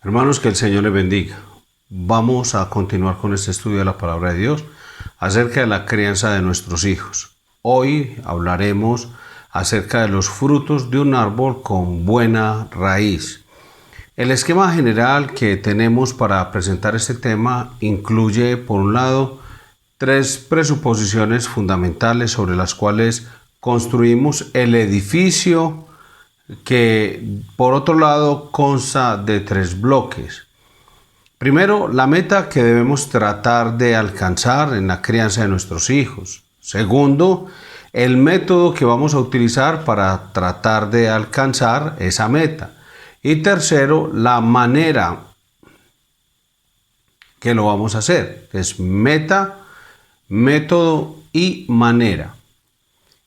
Hermanos, que el Señor les bendiga. Vamos a continuar con este estudio de la palabra de Dios acerca de la crianza de nuestros hijos. Hoy hablaremos acerca de los frutos de un árbol con buena raíz. El esquema general que tenemos para presentar este tema incluye, por un lado, tres presuposiciones fundamentales sobre las cuales construimos el edificio que, por otro lado, consta de tres bloques. Primero, la meta que debemos tratar de alcanzar en la crianza de nuestros hijos. Segundo, el método que vamos a utilizar para tratar de alcanzar esa meta. Y tercero, la manera que lo vamos a hacer. Es meta, método y manera.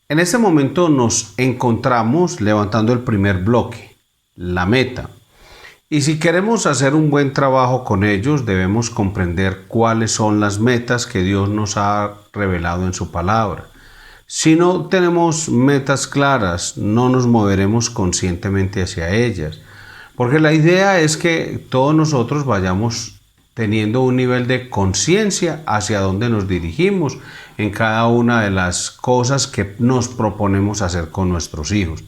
En este momento nos encontramos levantando el primer bloque, la meta. Y si queremos hacer un buen trabajo con ellos, debemos comprender cuáles son las metas que Dios nos ha revelado en su palabra. Si no tenemos metas claras, no nos moveremos conscientemente hacia ellas. Porque la idea es que todos nosotros vayamos teniendo un nivel de conciencia hacia dónde nos dirigimos en cada una de las cosas que nos proponemos hacer con nuestros hijos.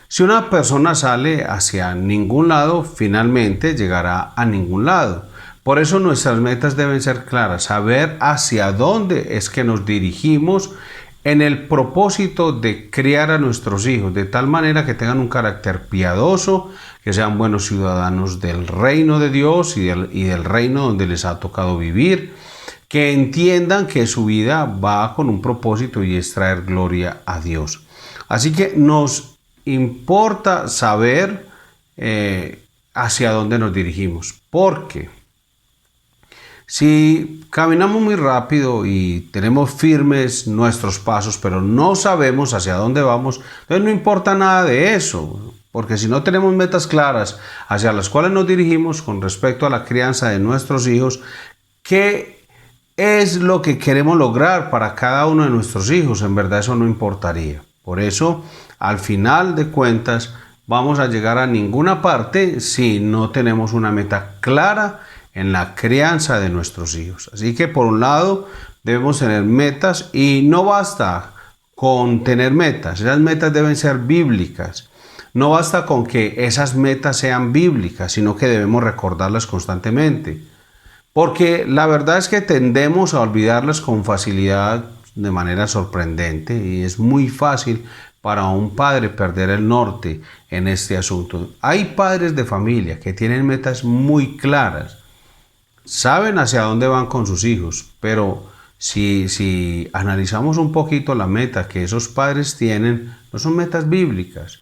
Si una persona sale hacia ningún lado, finalmente llegará a ningún lado. Por eso nuestras metas deben ser claras, saber hacia dónde es que nos dirigimos en el propósito de criar a nuestros hijos, de tal manera que tengan un carácter piadoso, que sean buenos ciudadanos del reino de Dios y del reino donde les ha tocado vivir, que entiendan que su vida va con un propósito y es traer gloria a Dios. Así que nos importa saber hacia dónde nos dirigimos, porque si caminamos muy rápido y tenemos firmes nuestros pasos, pero no sabemos hacia dónde vamos, entonces no importa nada de eso, porque si no tenemos metas claras hacia las cuales nos dirigimos con respecto a la crianza de nuestros hijos, ¿qué es lo que queremos lograr para cada uno de nuestros hijos? En verdad eso no importaría. Por eso, al final de cuentas, vamos a llegar a ninguna parte si no tenemos una meta clara en la crianza de nuestros hijos. Así que por un lado debemos tener metas y no basta con tener metas. Esas metas deben ser bíblicas. No basta con que esas metas sean bíblicas, sino que debemos recordarlas constantemente. Porque la verdad es que tendemos a olvidarlas con facilidad de manera sorprendente y es muy fácil para un padre perder el norte en este asunto. Hay padres de familia que tienen metas muy claras, saben hacia dónde van con sus hijos, pero si analizamos un poquito la meta que esos padres tienen, no son metas bíblicas.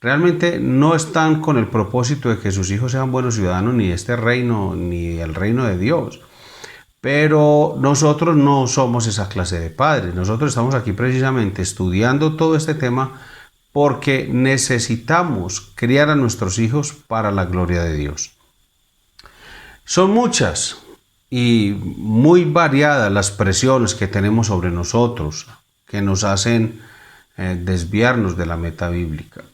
Realmente no están con el propósito de que sus hijos sean buenos ciudadanos ni de este reino, ni del reino de Dios. Pero nosotros no somos esa clase de padres. Nosotros estamos aquí precisamente estudiando todo este tema porque necesitamos criar a nuestros hijos para la gloria de Dios. Son muchas y muy variadas las presiones que tenemos sobre nosotros que nos hacen desviarnos de la meta bíblica.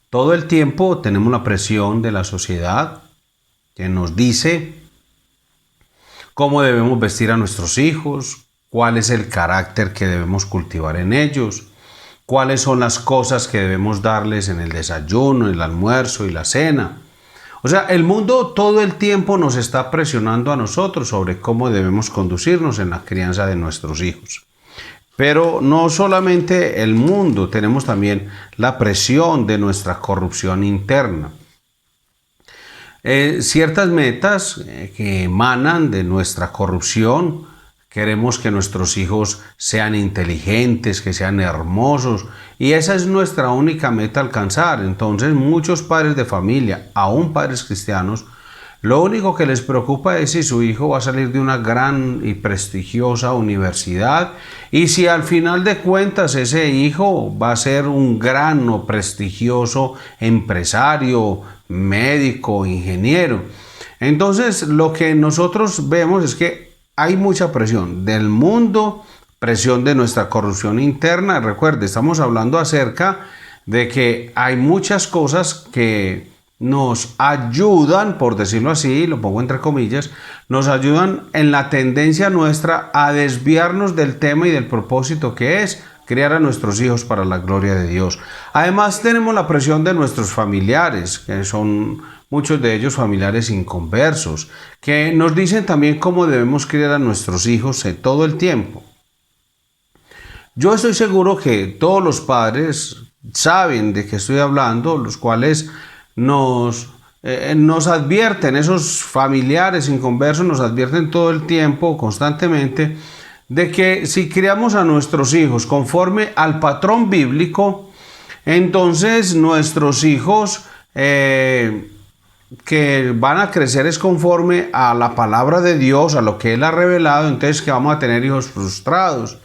Todo el tiempo tenemos la presión de la sociedad que nos dice cómo debemos vestir a nuestros hijos, cuál es el carácter que debemos cultivar en ellos, cuáles son las cosas que debemos darles en el desayuno, el almuerzo y la cena. O sea, el mundo todo el tiempo nos está presionando a nosotros sobre cómo debemos conducirnos en la crianza de nuestros hijos. Pero no solamente el mundo, tenemos también la presión de nuestra corrupción interna. Ciertas metas que emanan de nuestra corrupción, queremos que nuestros hijos sean inteligentes, que sean hermosos, y esa es nuestra única meta a alcanzar. Entonces muchos padres de familia, aún padres cristianos, lo único que les preocupa es si su hijo va a salir de una gran y prestigiosa universidad y si al final de cuentas ese hijo va a ser un gran o prestigioso empresario, médico, ingeniero. Entonces lo que nosotros vemos es que hay mucha presión del mundo, presión de nuestra corrupción interna. Recuerde, estamos hablando acerca de que hay muchas cosas que nos ayudan, por decirlo así, lo pongo entre comillas, nos ayudan en la tendencia nuestra a desviarnos del tema y del propósito que es criar a nuestros hijos para la gloria de Dios. Además tenemos la presión de nuestros familiares, que son muchos de ellos familiares inconversos, que nos dicen también cómo debemos criar a nuestros hijos todo el tiempo. Yo estoy seguro que todos los padres saben de qué estoy hablando, los cuales nos advierten, esos familiares inconversos nos advierten todo el tiempo, constantemente, de que si criamos a nuestros hijos conforme al patrón bíblico, entonces nuestros hijos que van a crecer es conforme a la palabra de Dios, a lo que Él ha revelado, entonces que vamos a tener hijos frustrados.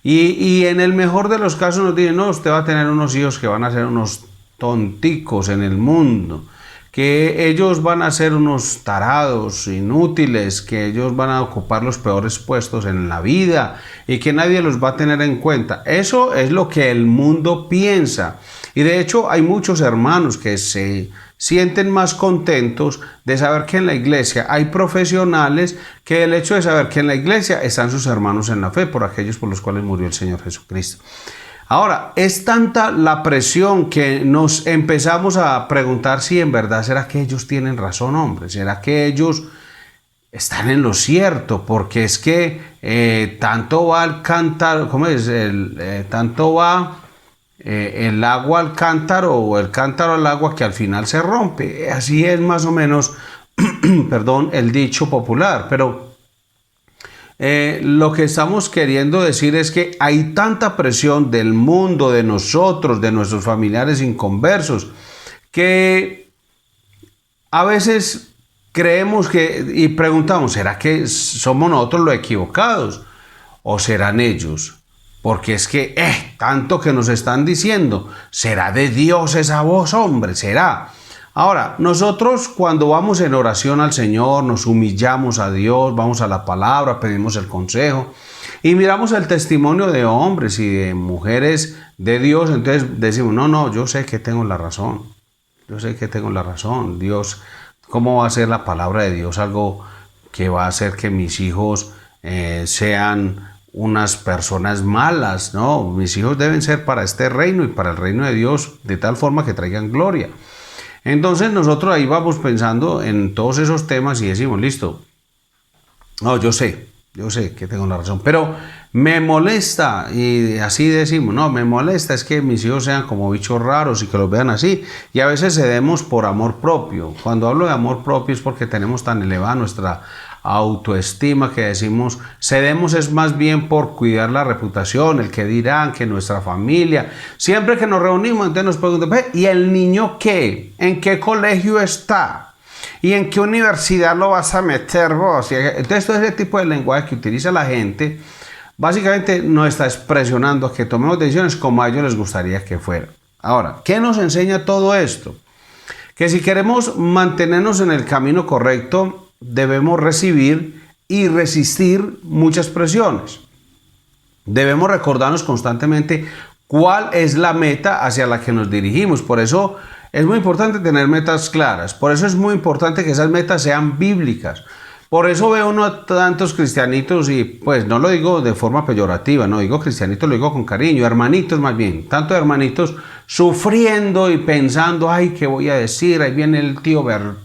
Y en el mejor de los casos nos dicen, no, usted va a tener unos hijos que van a ser unos tonticos en el mundo, que ellos van a ser unos tarados, inútiles, que ellos van a ocupar los peores puestos en la vida y que nadie los va a tener en cuenta. Eso es lo que el mundo piensa. Y de hecho hay muchos hermanos que se sienten más contentos de saber que en la iglesia hay profesionales que el hecho de saber que en la iglesia están sus hermanos en la fe, por aquellos por los cuales murió el Señor Jesucristo. Ahora, es tanta la presión que nos empezamos a preguntar si en verdad será que ellos tienen razón, hombre, será que ellos están en lo cierto, porque es que tanto va el cántaro, ¿cómo es? Tanto va el agua al cántaro o el cántaro al agua que al final se rompe. Así es más o menos, perdón, el dicho popular, pero lo que estamos queriendo decir es que hay tanta presión del mundo, de nosotros, de nuestros familiares inconversos, que a veces creemos que y preguntamos, ¿será que somos nosotros los equivocados o serán ellos? Porque es que tanto que nos están diciendo, ¿será de Dios esa voz, hombre? ¿Será? Ahora, nosotros cuando vamos en oración al Señor, nos humillamos a Dios, vamos a la palabra, pedimos el consejo y miramos el testimonio de hombres y de mujeres de Dios, entonces decimos, no, yo sé que tengo la razón, yo sé que tengo la razón. Dios, ¿cómo va a ser la palabra de Dios algo que va a hacer que mis hijos sean unas personas malas? No, mis hijos deben ser para este reino y para el reino de Dios de tal forma que traigan gloria. Entonces nosotros ahí vamos pensando en todos esos temas y decimos, listo, no, yo sé que tengo la razón, pero me molesta, y así decimos, no, me molesta es que mis hijos sean como bichos raros y que los vean así, y a veces cedemos por amor propio. Cuando hablo de amor propio es porque tenemos tan elevada nuestra autoestima que decimos, cedemos es más bien por cuidar la reputación, el que dirán, que nuestra familia. Siempre que nos reunimos, entonces nos preguntan, ¿y el niño qué? ¿En qué colegio está? ¿Y en qué universidad lo vas a meter vos? Entonces todo ese tipo de lenguaje que utiliza la gente, básicamente nos está expresionando que tomemos decisiones como a ellos les gustaría que fueran. Ahora, ¿qué nos enseña todo esto? Que si queremos mantenernos en el camino correcto, debemos recibir y resistir muchas presiones. Debemos recordarnos constantemente cuál es la meta hacia la que nos dirigimos. Por eso es muy importante tener metas claras. Por eso es muy importante que esas metas sean bíblicas. Por eso veo uno a tantos cristianitos, y pues no lo digo de forma peyorativa, no digo cristianitos, lo digo con cariño, hermanitos más bien, tantos hermanitos sufriendo y pensando, ay, ¿qué voy a decir? Ahí viene el tío Bertulfo.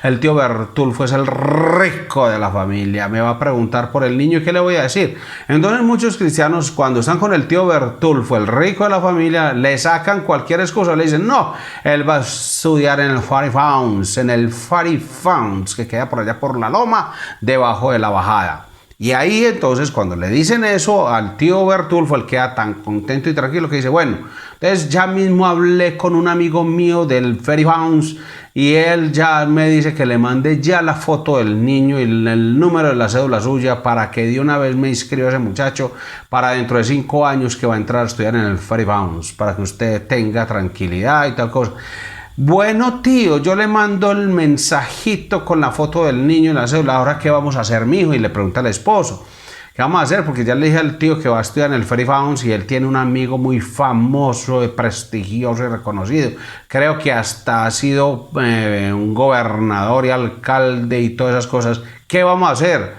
El tío Bertulfo es el rico de la familia, me va a preguntar por el niño y ¿qué le voy a decir? Entonces muchos cristianos cuando están con el tío Bertulfo, el rico de la familia, le sacan cualquier excusa, le dicen, no, él va a estudiar en el Fari Founds, que queda por allá por la loma, debajo de la bajada. Y ahí entonces cuando le dicen eso al tío Bertulfo, él queda tan contento y tranquilo que dice, bueno, entonces ya mismo hablé con un amigo mío del Fairy House y él ya me dice que le mande ya la foto del niño y el número de la cédula suya para que de una vez me inscriba ese muchacho para dentro de 5 años que va a entrar a estudiar en el Fairy House, para que usted tenga tranquilidad y tal cosa. Bueno, tío, yo le mando el mensajito con la foto del niño y la cédula. ¿Ahora qué vamos a hacer, mijo? Y le pregunta al esposo. ¿Qué vamos a hacer? Porque ya le dije al tío que va a estudiar en el Free Founds y él tiene un amigo muy famoso, prestigioso y reconocido. Creo que hasta ha sido un gobernador y alcalde y todas esas cosas. ¿Qué vamos a hacer?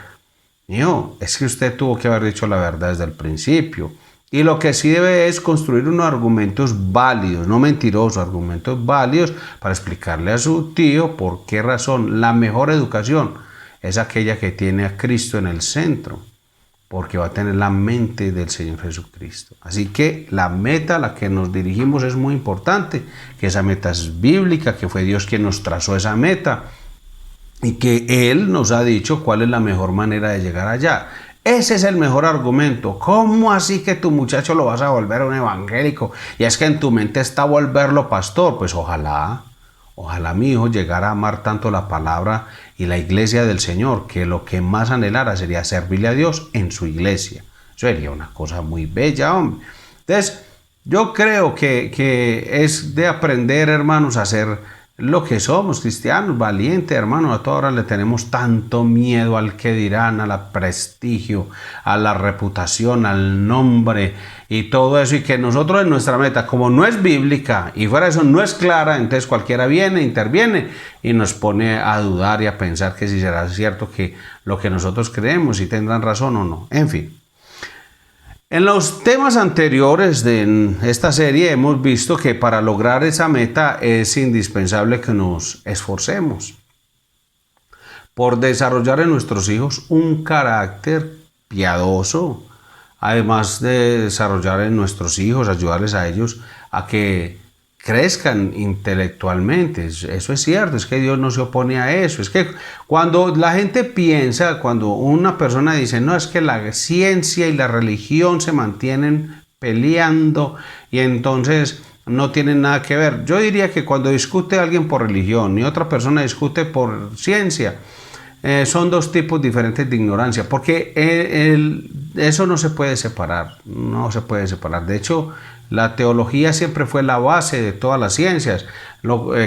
Mío, es que usted tuvo que haber dicho la verdad desde el principio. Y lo que sí debe es construir unos argumentos válidos, no mentirosos, argumentos válidos para explicarle a su tío por qué razón la mejor educación es aquella que tiene a Cristo en el centro, porque va a tener la mente del Señor Jesucristo. Así que la meta a la que nos dirigimos es muy importante, que esa meta es bíblica, que fue Dios quien nos trazó esa meta y que Él nos ha dicho cuál es la mejor manera de llegar allá. Ese es el mejor argumento. ¿Cómo así que tu muchacho lo vas a volver un evangélico? Y es que en tu mente está volverlo pastor. Pues ojalá mi hijo llegara a amar tanto la palabra y la iglesia del Señor, que lo que más anhelara sería servirle a Dios en su iglesia. Eso sería una cosa muy bella, hombre. Entonces, yo creo que es de aprender, hermanos, a ser lo que somos, cristianos, valientes, hermanos. A toda hora le tenemos tanto miedo al que dirán, al prestigio, a la reputación, al nombre y todo eso. Y que nosotros en nuestra meta, como no es bíblica y fuera de eso no es clara, entonces cualquiera viene, interviene y nos pone a dudar y a pensar que si será cierto que lo que nosotros creemos, si tendrán razón o no. En fin. En los temas anteriores de esta serie hemos visto que para lograr esa meta es indispensable que nos esforcemos por desarrollar en nuestros hijos un carácter piadoso, además de desarrollar en nuestros hijos, ayudarles a ellos a que crezcan intelectualmente. Eso es cierto, es que Dios no se opone a eso. Es que cuando la gente piensa, cuando una persona dice, no, es que la ciencia y la religión se mantienen peleando y entonces no tienen nada que ver. Yo diría que cuando discute alguien por religión y otra persona discute por ciencia, son dos tipos diferentes de ignorancia, porque eso no se puede separar, no se puede separar. De hecho, la teología siempre fue la base de todas las ciencias.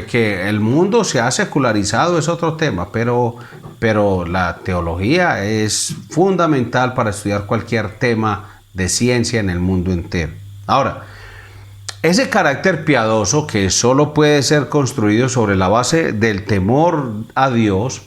Que el mundo se ha secularizado es otro tema, pero la teología es fundamental para estudiar cualquier tema de ciencia en el mundo entero. Ahora, ese carácter piadoso que solo puede ser construido sobre la base del temor a Dios,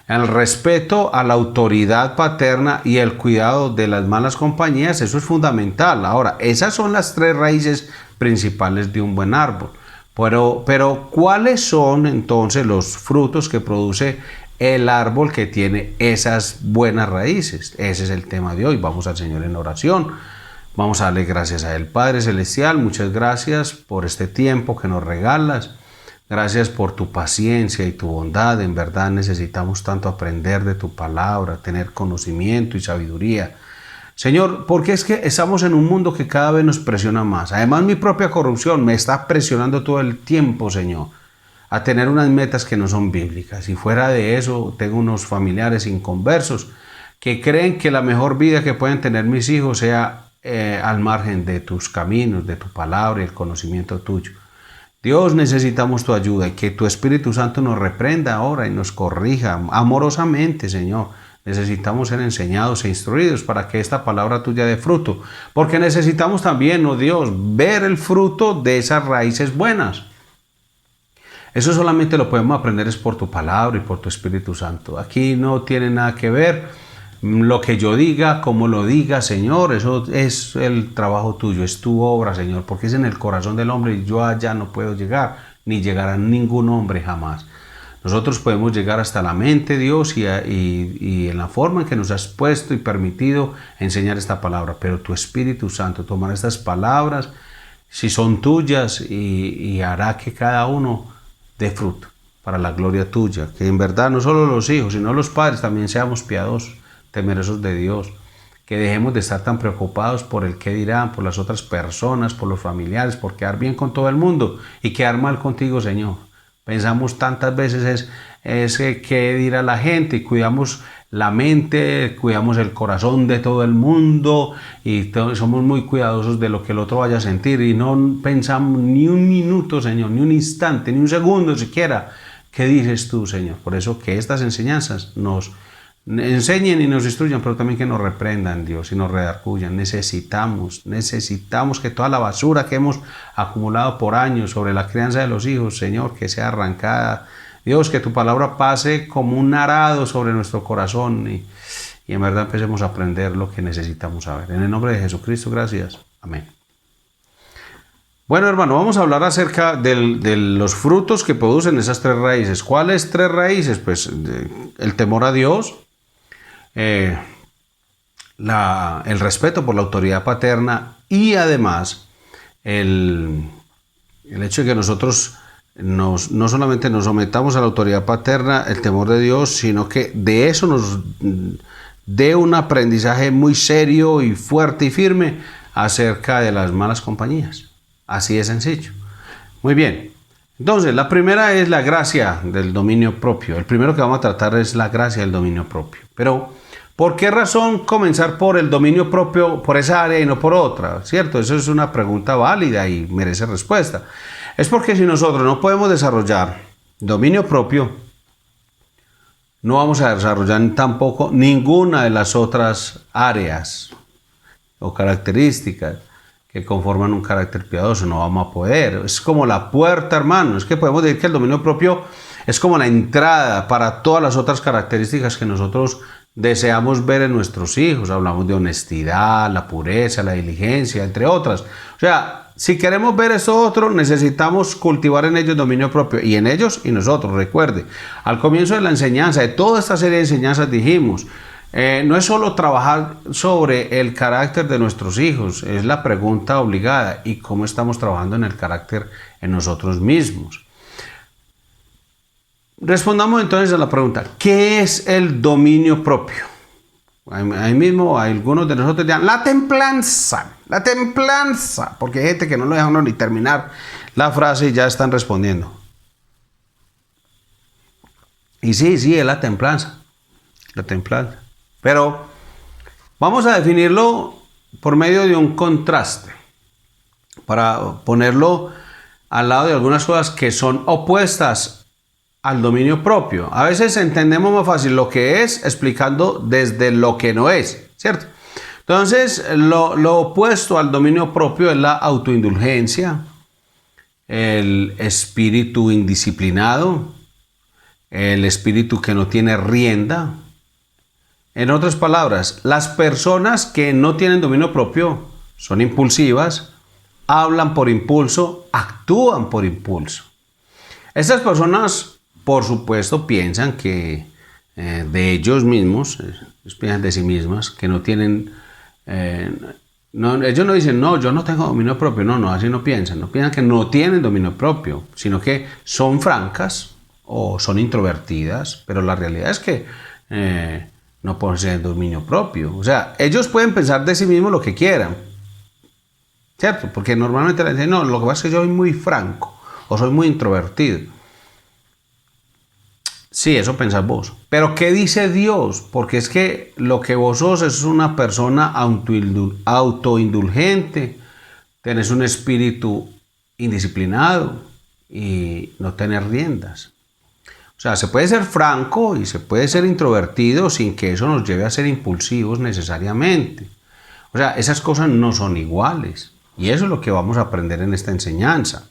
el respeto a la autoridad paterna y el cuidado de las malas compañías, eso es fundamental. Ahora, esas son las tres raíces principales de un buen árbol. Pero ¿cuáles son entonces los frutos que produce el árbol que tiene esas buenas raíces? Ese es el tema de hoy. Vamos al Señor en oración. Vamos a darle gracias a Él. Padre Celestial, muchas gracias por este tiempo que nos regalas. Gracias por tu paciencia y tu bondad. En verdad necesitamos tanto aprender de tu palabra, tener conocimiento y sabiduría. Señor, porque es que estamos en un mundo que cada vez nos presiona más. Además, mi propia corrupción me está presionando todo el tiempo, Señor, a tener unas metas que no son bíblicas. Y fuera de eso, tengo unos familiares inconversos que creen que la mejor vida que pueden tener mis hijos sea al margen de tus caminos, de tu palabra y el conocimiento tuyo. Dios, necesitamos tu ayuda y que tu Espíritu Santo nos reprenda ahora y nos corrija amorosamente, Señor. Necesitamos ser enseñados e instruidos para que esta palabra tuya dé fruto, porque necesitamos también, oh Dios, ver el fruto de esas raíces buenas. Eso solamente lo podemos aprender es por tu palabra y por tu Espíritu Santo. Aquí no tiene nada que ver lo que yo diga, como lo diga, Señor. Eso es el trabajo tuyo, es tu obra, Señor, porque es en el corazón del hombre y yo allá no puedo llegar, ni llegar a ningún hombre jamás. Nosotros podemos llegar hasta la mente, Dios, y en la forma en que nos has puesto y permitido enseñar esta palabra, pero tu Espíritu Santo tomará estas palabras, si son tuyas, y hará que cada uno dé fruto para la gloria tuya, que en verdad no solo los hijos, sino los padres también seamos piadosos, temerosos de Dios, que dejemos de estar tan preocupados por el qué dirán, por las otras personas, por los familiares, por quedar bien con todo el mundo y quedar mal contigo, Señor. Pensamos tantas veces es qué dirá la gente y cuidamos la mente, cuidamos el corazón de todo el mundo y somos muy cuidadosos de lo que el otro vaya a sentir y no pensamos ni un minuto, Señor, ni un instante, ni un segundo siquiera. ¿Qué dices tú, Señor? Por eso que estas enseñanzas nos enseñen y nos instruyan, pero también que nos reprendan, Dios, y nos redarguyan. Necesitamos que toda la basura que hemos acumulado por años sobre la crianza de los hijos, Señor, que sea arrancada. Dios, que tu palabra pase como un arado sobre nuestro corazón y en verdad empecemos a aprender lo que necesitamos saber. En el nombre de Jesucristo, gracias. Amén. Bueno, hermano, vamos a hablar acerca de los frutos que producen esas tres raíces. ¿Cuáles tres raíces? Pues el temor a Dios, el respeto por la autoridad paterna y además el hecho de que nosotros no solamente nos sometamos a la autoridad paterna, el temor de Dios, sino que de eso nos dé un aprendizaje muy serio y fuerte y firme acerca de las malas compañías. Así de sencillo. Muy bien. Entonces, la primera es la gracia del dominio propio. El primero que vamos a tratar es la gracia del dominio propio. Pero, ¿por qué razón comenzar por el dominio propio, por esa área y no por otra? ¿Cierto? Eso es una pregunta válida y merece respuesta. Es porque si nosotros no podemos desarrollar dominio propio, no vamos a desarrollar tampoco ninguna de las otras áreas o características que conforman un carácter piadoso. No vamos a poder. Es como la puerta, hermano. Es que podemos decir que el dominio propio es como la entrada para todas las otras características que nosotros deseamos ver en nuestros hijos. Hablamos de honestidad, la pureza, la diligencia, entre otras. O sea, si queremos ver eso otro, necesitamos cultivar en ellos dominio propio. Y en ellos y nosotros, recuerde, al comienzo de la enseñanza, de toda esta serie de enseñanzas dijimos, no es solo trabajar sobre el carácter de nuestros hijos, es la pregunta obligada. ¿Y cómo estamos trabajando en el carácter en nosotros mismos? Respondamos entonces a la pregunta, ¿qué es el dominio propio? Ahí mismo algunos de nosotros dirán, la templanza, porque hay gente que no lo deja uno ni terminar la frase y ya están respondiendo. Y sí, es la templanza. Pero vamos a definirlo por medio de un contraste, para ponerlo al lado de algunas cosas que son opuestas al dominio propio. A veces entendemos más fácil lo que es explicando desde lo que no es, ¿cierto? Entonces, lo opuesto al dominio propio es la autoindulgencia, el espíritu indisciplinado, el espíritu que no tiene rienda. En otras palabras, las personas que no tienen dominio propio son impulsivas, hablan por impulso, actúan por impulso. Estas personas, por supuesto, piensan que de ellos mismos, piensan de sí mismas, que no tienen... ellos no dicen, no, yo no tengo dominio propio. No, así no piensan. No piensan que no tienen dominio propio, sino que son francas o son introvertidas, pero la realidad es que... no poseen dominio propio. O sea, ellos pueden pensar de sí mismos lo que quieran, ¿cierto? Porque normalmente le dicen, no, lo que pasa es que yo soy muy franco o soy muy introvertido. Sí, eso pensás vos. Pero ¿qué dice Dios? Porque es que lo que vos sos es una persona autoindulgente, tenés un espíritu indisciplinado y no tenés riendas. O sea, se puede ser franco y se puede ser introvertido sin que eso nos lleve a ser impulsivos necesariamente. O sea, esas cosas no son iguales. Y eso es lo que vamos a aprender en esta enseñanza.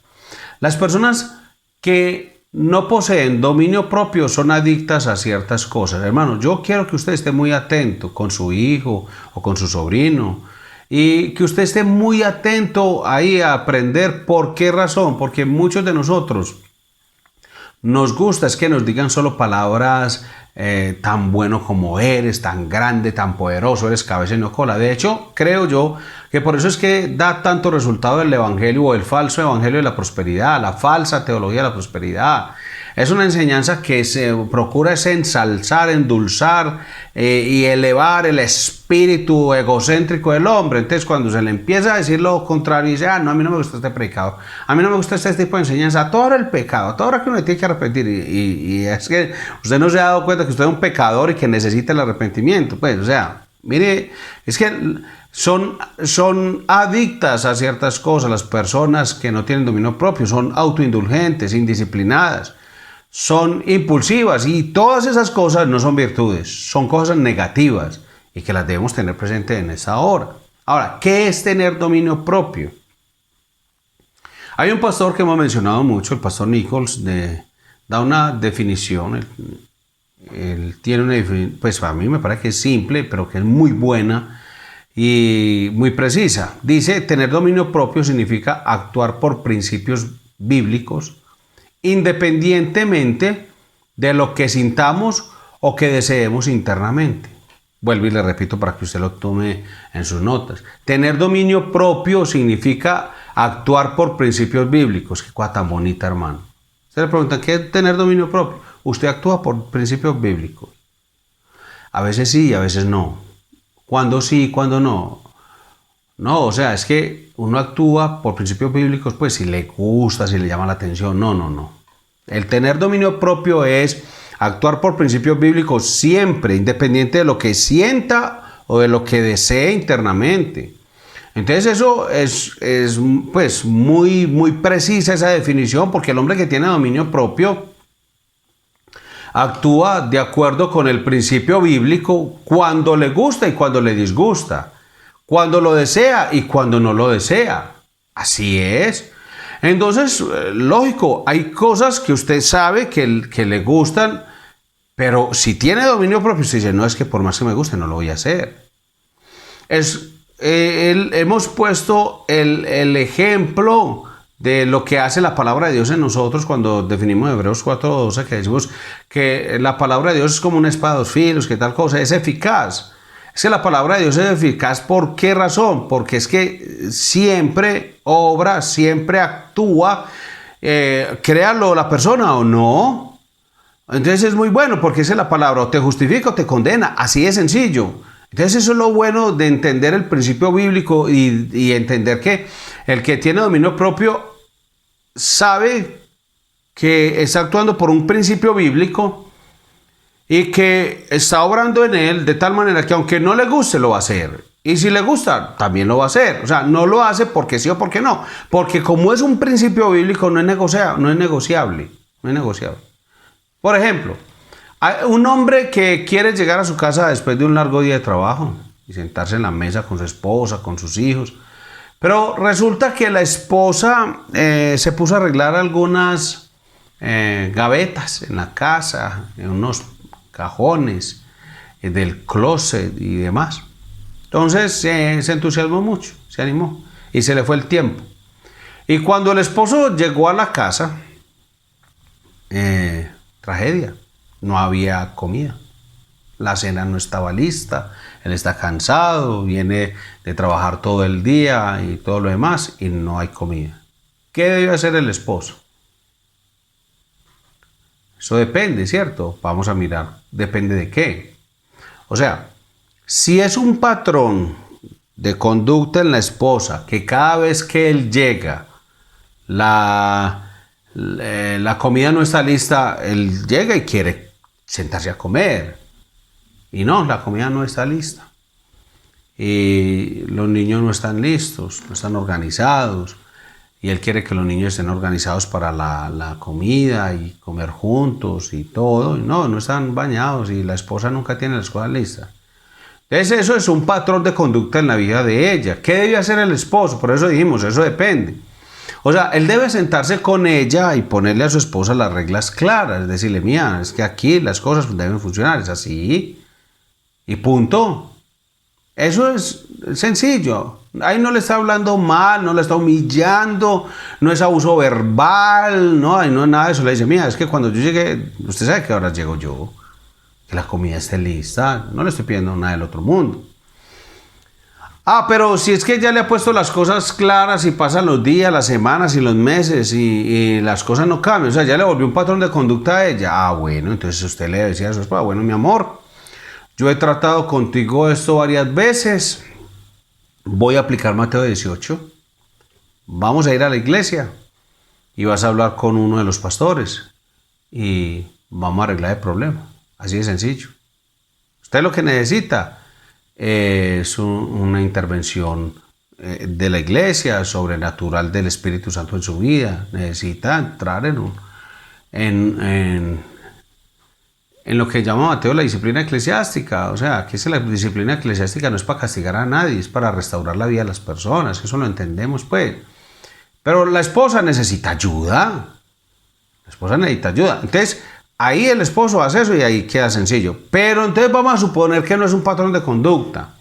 Las personas que no poseen dominio propio son adictas a ciertas cosas. Hermano, yo quiero que usted esté muy atento con su hijo o con su sobrino. Y que usted esté muy atento ahí a aprender. ¿Por qué razón? Porque muchos de nosotros... nos gusta es que nos digan solo palabras tan bueno como eres, tan grande, tan poderoso, eres cabeza y no cola. De hecho, creo yo que por eso es que da tanto resultado el evangelio o el falso evangelio de la prosperidad, la falsa teología de la prosperidad. Es una enseñanza que se procura es ensalzar, endulzar y elevar el espíritu egocéntrico del hombre. Entonces, cuando se le empieza a decir lo contrario, dice, no, a mí no me gusta este predicador, a mí no me gusta este tipo de enseñanza, a toda hora el pecado, a toda hora que uno tiene que arrepentir. Y es que usted no se ha dado cuenta que usted es un pecador y que necesita el arrepentimiento. Pues, o sea, mire, es que son adictas a ciertas cosas las personas que no tienen dominio propio, son autoindulgentes, indisciplinadas. son impulsivas y todas esas cosas no son virtudes, son cosas negativas y que las debemos tener presente en esa hora. Ahora, ¿qué es tener dominio propio? Hay un pastor que hemos mencionado mucho, el pastor Nichols, da una definición. Él tiene una definición, pues a mí me parece que es simple, pero que es muy buena y muy precisa. Dice, tener dominio propio significa actuar por principios bíblicos, independientemente de lo que sintamos o que deseemos internamente. Vuelvo y le repito para que usted lo tome en sus notas. Tener dominio propio significa actuar por principios bíblicos. Qué cosa tan bonita, hermano. Se le pregunta, ¿qué es tener dominio propio? Usted actúa por principios bíblicos. A veces sí, a veces no. ¿Cuándo sí, cuándo no? No, o sea, es que uno actúa por principios bíblicos, pues si le gusta, si le llama la atención. No. El tener dominio propio es actuar por principios bíblicos siempre, independiente de lo que sienta o de lo que desee internamente. Entonces eso es pues muy precisa esa definición, porque el hombre que tiene dominio propio actúa de acuerdo con el principio bíblico cuando le gusta y cuando le disgusta, cuando lo desea y cuando no lo desea. Así es. Entonces, lógico, hay cosas que usted sabe que le gustan, pero si tiene dominio propio, usted dice, no, es que por más que me guste, no lo voy a hacer. Hemos puesto el ejemplo de lo que hace la palabra de Dios en nosotros cuando definimos Hebreos 4:12, que decimos que la palabra de Dios es como una espada de dos filos, que tal cosa, es eficaz. Es que la palabra de Dios es eficaz, ¿por qué razón? Porque es que siempre obra, siempre actúa, créalo la persona o no. Entonces es muy bueno porque esa es la palabra, o te justifica o te condena, así de sencillo. Entonces eso es lo bueno de entender el principio bíblico y entender que el que tiene dominio propio sabe que está actuando por un principio bíblico y que está obrando en él de tal manera que aunque no le guste lo va a hacer. Y si le gusta, también lo va a hacer. O sea, no lo hace porque sí o porque no. Porque como es un principio bíblico no es negociable. Por ejemplo, hay un hombre que quiere llegar a su casa después de un largo día de trabajo y sentarse en la mesa con su esposa, con sus hijos. Pero resulta que la esposa se puso a arreglar algunas gavetas en la casa, en unos cajones del closet y demás. Entonces se entusiasmó mucho, se animó y se le fue el tiempo. Y cuando el esposo llegó a la casa, tragedia. No había comida. La cena no estaba lista. Él está cansado, viene de trabajar todo el día y todo lo demás y no hay comida. ¿Qué debe hacer el esposo? Eso depende, ¿cierto? Vamos a mirar. ¿Depende de qué? O sea, si es un patrón de conducta en la esposa que cada vez que él llega, la comida no está lista, él llega y quiere sentarse a comer. Y no, la comida no está lista. Y los niños no están listos, no están organizados. Y él quiere que los niños estén organizados para la comida y comer juntos y todo. Y no están bañados y la esposa nunca tiene las cosas listas. Entonces eso es un patrón de conducta en la vida de ella. ¿Qué debe hacer el esposo? Por eso dijimos, eso depende. O sea, él debe sentarse con ella y ponerle a su esposa las reglas claras. Decirle, mira, es que aquí las cosas deben funcionar, es así. Y punto. Eso es sencillo. Ahí no le está hablando mal, no le está humillando, no es abuso verbal, no es nada de eso. Le dice, mira, es que cuando yo llegue, usted sabe que ahora llego yo, que la comida esté lista, no le estoy pidiendo nada del otro mundo. Pero si es que ya le ha puesto las cosas claras y pasan los días, las semanas y los meses y las cosas no cambian, o sea, ya le volvió un patrón de conducta a ella. Bueno, entonces usted le decía a su esposa, bueno, mi amor, yo he tratado contigo esto varias veces, voy a aplicar Mateo 18, vamos a ir a la iglesia y vas a hablar con uno de los pastores y vamos a arreglar el problema, así de sencillo. Usted lo que necesita es una intervención de la iglesia, sobrenatural del Espíritu Santo en su vida. Necesita entrar en lo que llama Mateo la disciplina eclesiástica. O sea, que la disciplina eclesiástica no es para castigar a nadie, es para restaurar la vida de las personas. Eso lo entendemos, pues. Pero la esposa necesita ayuda. La esposa necesita ayuda. Entonces, ahí el esposo hace eso y ahí queda sencillo. Pero entonces vamos a suponer que no es un patrón de conducta,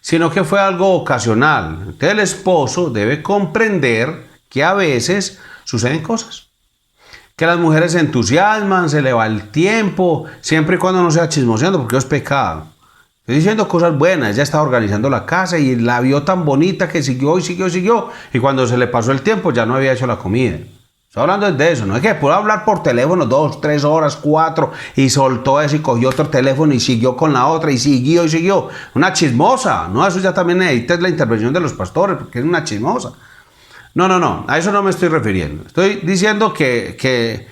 sino que fue algo ocasional. Entonces el esposo debe comprender que a veces suceden cosas. Que las mujeres se entusiasman, se le va el tiempo, siempre y cuando no sea chismoseando, porque es pecado. Estoy diciendo cosas buenas, ella estaba organizando la casa y la vio tan bonita que siguió y siguió y siguió. Y cuando se le pasó el tiempo ya no había hecho la comida. Estoy hablando de eso, no es que pudo hablar por teléfono 2, 3 horas, 4 y soltó eso y cogió otro teléfono y siguió con la otra y siguió y siguió. Una chismosa, ¿no? Eso ya también necesita la intervención de los pastores porque es una chismosa. No, a eso no me estoy refiriendo. Estoy diciendo que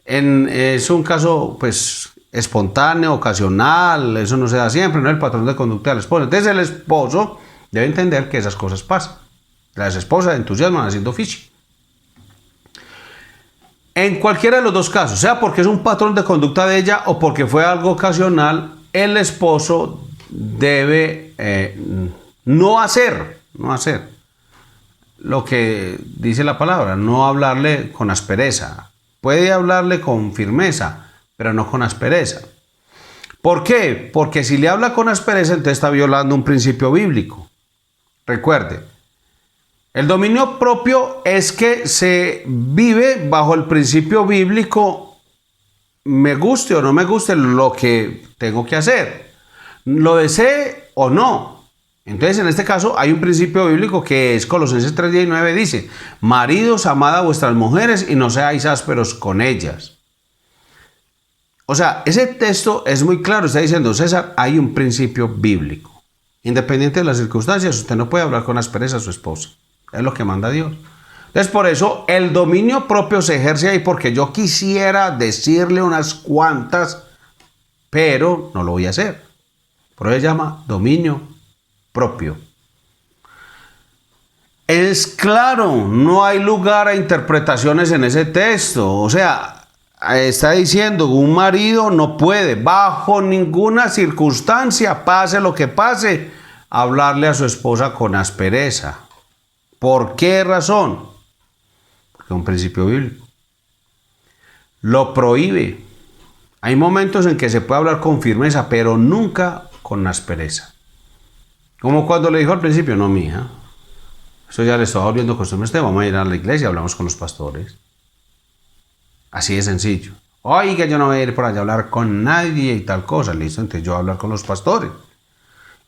es un caso pues espontáneo, ocasional, eso no se da siempre, no es el patrón de conducta del esposo. Entonces el esposo debe entender que esas cosas pasan. Las esposas entusiasman haciendo oficio. En cualquiera de los dos casos, sea porque es un patrón de conducta de ella o porque fue algo ocasional, el esposo debe no hacer lo que dice la palabra, no hablarle con aspereza. Puede hablarle con firmeza, pero no con aspereza. ¿Por qué? Porque si le habla con aspereza, entonces está violando un principio bíblico. Recuerde, el dominio propio es que se vive bajo el principio bíblico, me guste o no me guste lo que tengo que hacer, lo desee o no. Entonces, en este caso, hay un principio bíblico que es Colosenses 3:19, dice: maridos, amad a vuestras mujeres y no seáis ásperos con ellas. O sea, ese texto es muy claro, está diciendo, César, hay un principio bíblico. Independiente de las circunstancias, usted no puede hablar con aspereza a su esposa. Es lo que manda Dios. Entonces, por eso, el dominio propio se ejerce ahí, porque yo quisiera decirle unas cuantas, pero no lo voy a hacer. Por eso se llama dominio propio. Es claro, no hay lugar a interpretaciones en ese texto. O sea, está diciendo que un marido no puede, bajo ninguna circunstancia, pase lo que pase, hablarle a su esposa con aspereza. ¿Por qué razón? Porque es un principio bíblico. Lo prohíbe. Hay momentos en que se puede hablar con firmeza, pero nunca con aspereza. Como cuando le dijo al principio, no, mija, eso ya le estaba volviendo costumbre a usted, vamos a ir a la iglesia y hablamos con los pastores. Así de sencillo. Oiga, yo no voy a ir por allá a hablar con nadie y tal cosa. Listo, entonces yo voy a hablar con los pastores.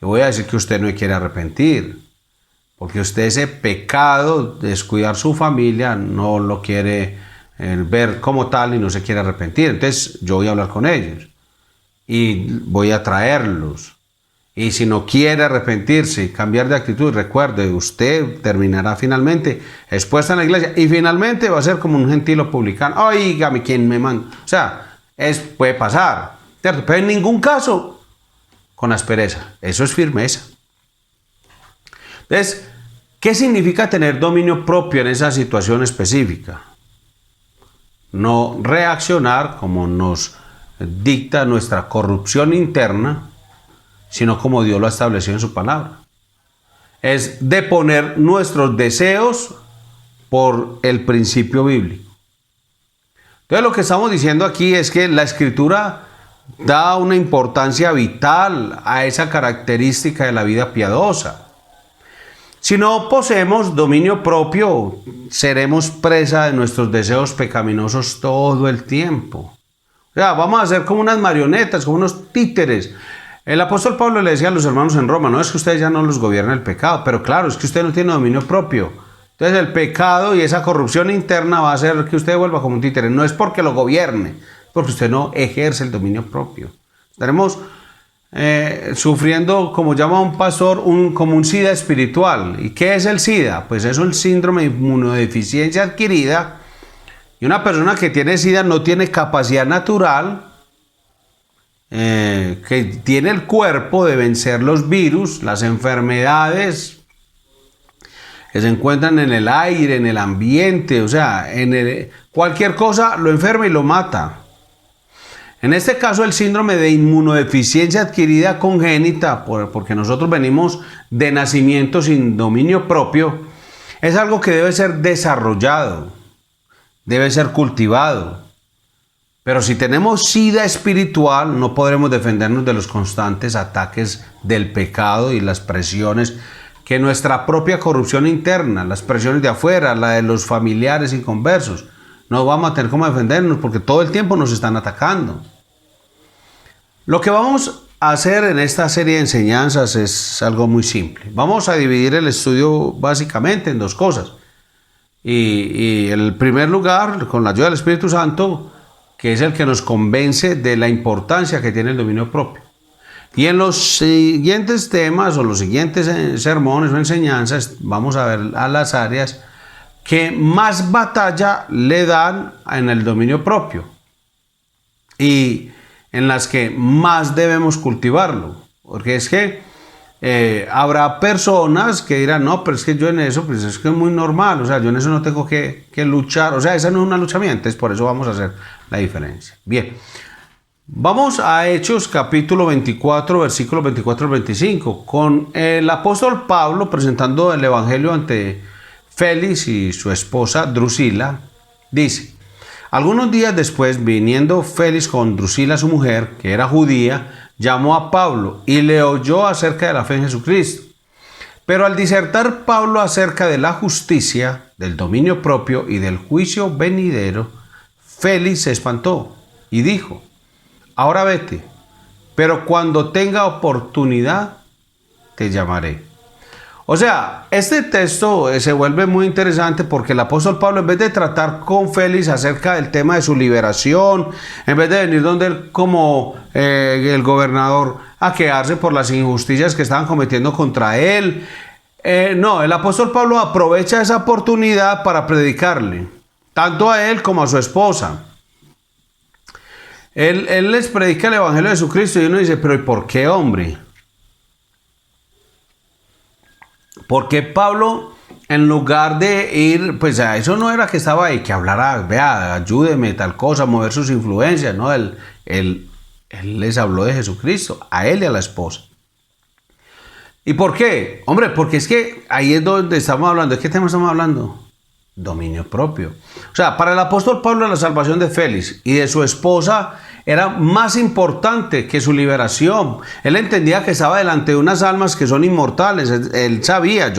Le voy a decir que usted no quiere arrepentir, porque usted ese pecado de descuidar su familia no lo quiere ver como tal y no se quiere arrepentir. Entonces yo voy a hablar con ellos y voy a traerlos. Y si no quiere arrepentirse y cambiar de actitud, recuerde, usted terminará finalmente expuesta en la iglesia y finalmente va a ser como un gentil publicano. Oígame, ¿quién me manda? O sea, puede pasar, ¿cierto? Pero en ningún caso con aspereza. Eso es firmeza. Entonces, ¿qué significa tener dominio propio en esa situación específica? No reaccionar como nos dicta nuestra corrupción interna, sino como Dios lo ha establecido en su palabra. Es deponer nuestros deseos por el principio bíblico. Entonces lo que estamos diciendo aquí es que la Escritura da una importancia vital a esa característica de la vida piadosa. Si no poseemos dominio propio, seremos presa de nuestros deseos pecaminosos todo el tiempo. O sea, vamos a ser como unas marionetas, como unos títeres. El apóstol Pablo le decía a los hermanos en Roma, no es que ustedes ya no los gobierna el pecado, pero claro, es que usted no tiene dominio propio. Entonces el pecado y esa corrupción interna va a hacer que usted vuelva como un títere. No es porque lo gobierne, porque usted no ejerce el dominio propio. Estaremos sufriendo, como llama un pastor, como un SIDA espiritual. ¿Y qué es el SIDA? Pues eso es el síndrome de inmunodeficiencia adquirida. Y una persona que tiene SIDA no tiene capacidad natural, que tiene el cuerpo de vencer los virus, las enfermedades que se encuentran en el aire, en el ambiente, o sea, cualquier cosa lo enferma y lo mata. En este caso, el síndrome de inmunodeficiencia adquirida congénita, porque nosotros venimos de nacimiento sin dominio propio, es algo que debe ser desarrollado, debe ser cultivado. Pero si tenemos sida espiritual, no podremos defendernos de los constantes ataques del pecado y las presiones que nuestra propia corrupción interna, las presiones de afuera, la de los familiares inconversos, no vamos a tener cómo defendernos porque todo el tiempo nos están atacando. Lo que vamos a hacer en esta serie de enseñanzas es algo muy simple. Vamos a dividir el estudio básicamente en dos cosas. Y en el primer lugar, con la ayuda del Espíritu Santo, que es el que nos convence de la importancia que tiene el dominio propio. Y en los siguientes temas o los siguientes sermones o enseñanzas vamos a ver a las áreas que más batalla le dan en el dominio propio y en las que más debemos cultivarlo. Porque es que habrá personas que dirán, no, pero es que yo en eso, pues es que es muy normal, o sea, yo en eso no tengo que luchar, o sea, esa no es una lucha mía, entonces por eso vamos a hacer la diferencia. Bien, vamos a Hechos capítulo 24, versículos 24 al 25, con el apóstol Pablo presentando el evangelio ante Félix y su esposa Drusila. Dice: algunos días después, viniendo Félix con Drusila su mujer, que era judía, llamó a Pablo y le oyó acerca de la fe en Jesucristo. Pero al disertar Pablo acerca de la justicia, del dominio propio y del juicio venidero, Félix se espantó y dijo: ahora vete, pero cuando tenga oportunidad te llamaré. O sea, este texto se vuelve muy interesante porque el apóstol Pablo, en vez de tratar con Félix acerca del tema de su liberación, en vez de venir donde él como el gobernador a quejarse por las injusticias que estaban cometiendo contra él, no, el apóstol Pablo aprovecha esa oportunidad para predicarle, tanto a él como a su esposa. Él les predica el evangelio de Jesucristo y uno dice, pero ¿y por qué, hombre? Porque Pablo, en lugar de ir, pues a eso no era que estaba ahí, que hablara, vea, ayúdeme, tal cosa, mover sus influencias, ¿no? Él les habló de Jesucristo, a él y a la esposa. ¿Y por qué? Hombre, porque es que ahí es donde estamos hablando. ¿De qué tema estamos hablando? Dominio propio. O sea, para el apóstol Pablo la salvación de Félix y de su esposa era más importante que su liberación. Él entendía que estaba delante de unas almas que son inmortales. Él sabía,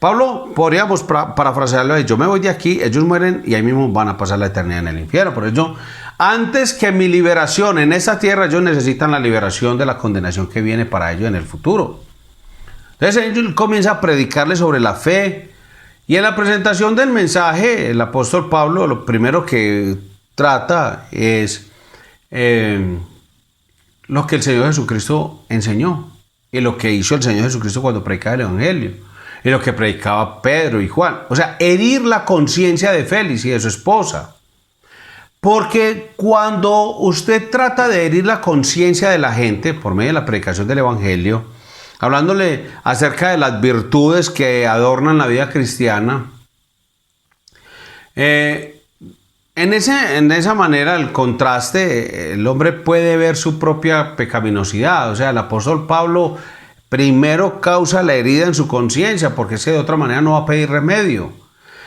Pablo, podríamos parafrasearlo ahí, yo me voy de aquí, ellos mueren y ahí mismo van a pasar la eternidad en el infierno. Por eso, antes que mi liberación en esta tierra, ellos necesitan la liberación de la condenación que viene para ellos en el futuro. Entonces él comienza a predicarle sobre la fe. Y en la presentación del mensaje, el apóstol Pablo lo primero que trata es lo que el Señor Jesucristo enseñó y lo que hizo el Señor Jesucristo cuando predicaba el Evangelio y lo que predicaba Pedro y Juan. O sea, herir la conciencia de Félix y de su esposa. Porque cuando usted trata de herir la conciencia de la gente por medio de la predicación del Evangelio, hablándole acerca de las virtudes que adornan la vida cristiana, en esa manera, el contraste, el hombre puede ver su propia pecaminosidad. O sea, el apóstol Pablo primero causa la herida en su conciencia, porque es que de otra manera no va a pedir remedio.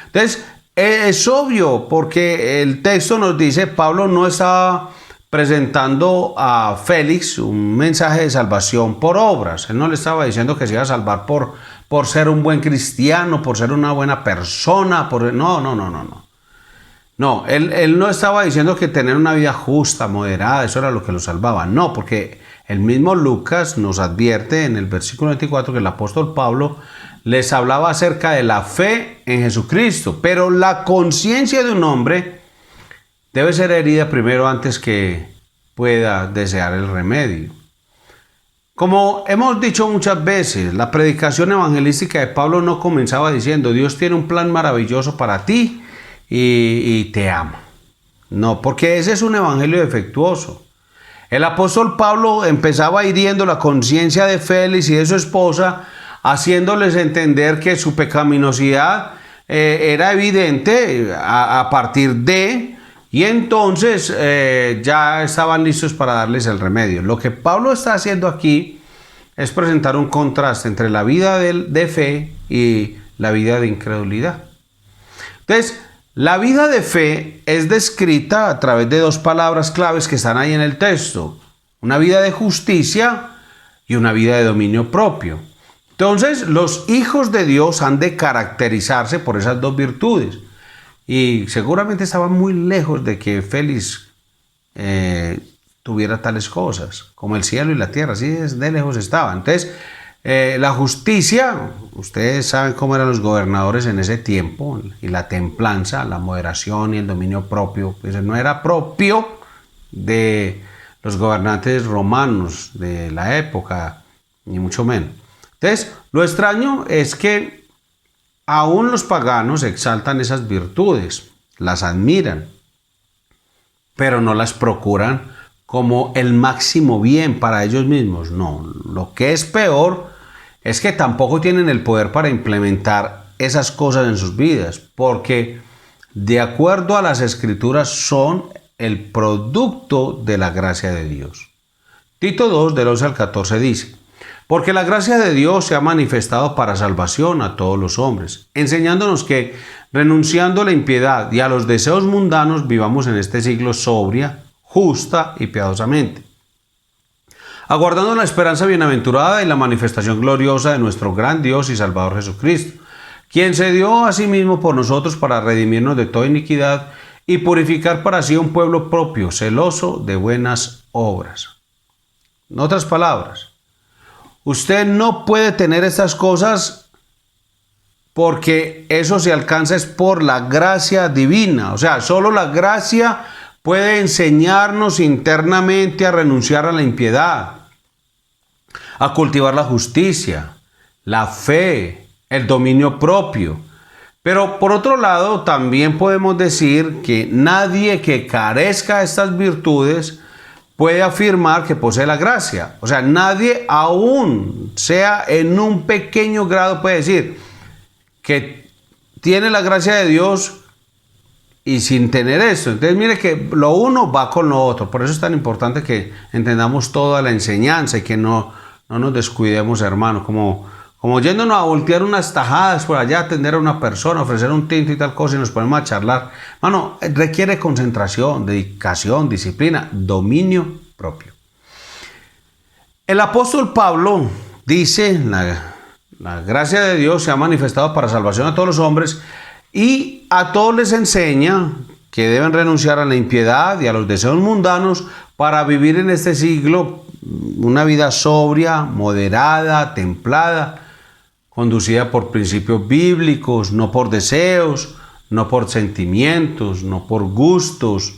Entonces, es obvio, porque el texto nos dice, Pablo no estaba presentando a Félix un mensaje de salvación por obras. Él no le estaba diciendo que se iba a salvar por ser un buen cristiano, por ser una buena persona. No, él no estaba diciendo que tener una vida justa, moderada, eso era lo que lo salvaba. No, porque el mismo Lucas nos advierte en el versículo 24 que el apóstol Pablo les hablaba acerca de la fe en Jesucristo. Pero la conciencia de un hombre debe ser herida primero antes que pueda desear el remedio. Como hemos dicho muchas veces, la predicación evangelística de Pablo no comenzaba diciendo Dios tiene un plan maravilloso para ti y te ama. No, porque ese es un evangelio defectuoso. El apóstol Pablo empezaba hiriendo la conciencia de Félix y de su esposa haciéndoles entender que su pecaminosidad era evidente a partir de, y entonces ya estaban listos para darles el remedio. Lo que Pablo está haciendo aquí es presentar un contraste entre la vida de fe y la vida de incredulidad. Entonces, la vida de fe es descrita a través de dos palabras claves que están ahí en el texto: una vida de justicia y una vida de dominio propio. Entonces, los hijos de Dios han de caracterizarse por esas dos virtudes. Y seguramente estaban muy lejos de que Félix tuviera tales cosas, como el cielo y la tierra, así de lejos estaban. Entonces, la justicia, ustedes saben cómo eran los gobernadores en ese tiempo, y la templanza, la moderación y el dominio propio, pues no era propio de los gobernantes romanos de la época, ni mucho menos. Entonces, lo extraño es que aún los paganos exaltan esas virtudes, las admiran, pero no las procuran como el máximo bien para ellos mismos. No, lo que es peor es que tampoco tienen el poder para implementar esas cosas en sus vidas, porque de acuerdo a las Escrituras son el producto de la gracia de Dios. Tito 2, del 11 al 14 dice: porque la gracia de Dios se ha manifestado para salvación a todos los hombres, enseñándonos que, renunciando a la impiedad y a los deseos mundanos, vivamos en este siglo sobria, justa y piadosamente, aguardando la esperanza bienaventurada y la manifestación gloriosa de nuestro gran Dios y Salvador Jesucristo, quien se dio a sí mismo por nosotros para redimirnos de toda iniquidad y purificar para sí un pueblo propio, celoso de buenas obras. En otras palabras, usted no puede tener estas cosas porque eso se alcanza es por la gracia divina. O sea, solo la gracia puede enseñarnos internamente a renunciar a la impiedad, a cultivar la justicia, la fe, el dominio propio. Pero por otro lado, también podemos decir que nadie que carezca de estas virtudes puede afirmar que posee la gracia. O sea, nadie, aún sea en un pequeño grado, puede decir que tiene la gracia de Dios y sin tener esto. Entonces mire que lo uno va con lo otro. Por eso es tan importante que entendamos toda la enseñanza y que no nos descuidemos, hermano, como yéndonos a voltear unas tajadas por allá, atender a una persona, ofrecer un tinto y tal cosa, y nos ponemos a charlar. Mano, requiere concentración, dedicación, disciplina, dominio propio. El apóstol Pablo dice: la gracia de Dios se ha manifestado para salvación a todos los hombres, y a todos les enseña que deben renunciar a la impiedad y a los deseos mundanos para vivir en este siglo una vida sobria, moderada, templada, conducida por principios bíblicos, no por deseos, no por sentimientos, no por gustos,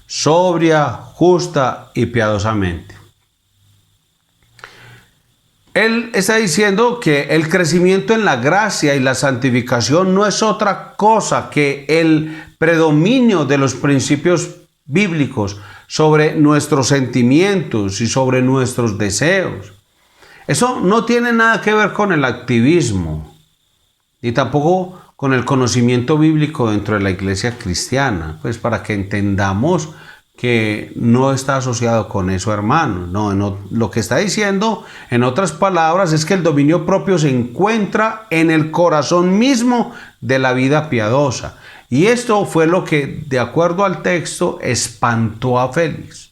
sobria, justa y piadosamente. Él está diciendo que el crecimiento en la gracia y la santificación no es otra cosa que el predominio de los principios bíblicos sobre nuestros sentimientos y sobre nuestros deseos. Eso no tiene nada que ver con el activismo, ni tampoco con el conocimiento bíblico dentro de la iglesia cristiana, pues para que entendamos que no está asociado con eso, hermano. No, lo que está diciendo, en otras palabras, es que el dominio propio se encuentra en el corazón mismo de la vida piadosa. Y esto fue lo que, de acuerdo al texto, espantó a Félix.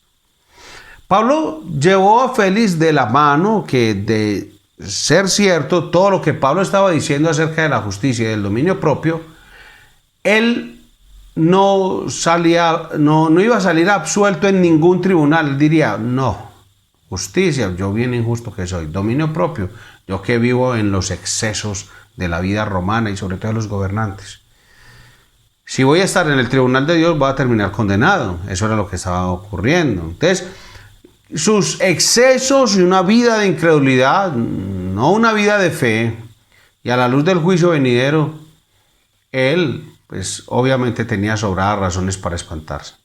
Pablo llevó a Félix de la mano, que de ser cierto todo lo que Pablo estaba diciendo acerca de la justicia y del dominio propio, él no iba a salir absuelto en ningún tribunal. Él diría: no, justicia, yo bien injusto que soy; dominio propio, yo que vivo en los excesos de la vida romana y sobre todo de los gobernantes. Si voy a estar en el tribunal de Dios, voy a terminar condenado. Eso era lo que estaba ocurriendo. Entonces, sus excesos y una vida de incredulidad, no una vida de fe, y a la luz del juicio venidero, él pues obviamente tenía sobradas razones para espantarse.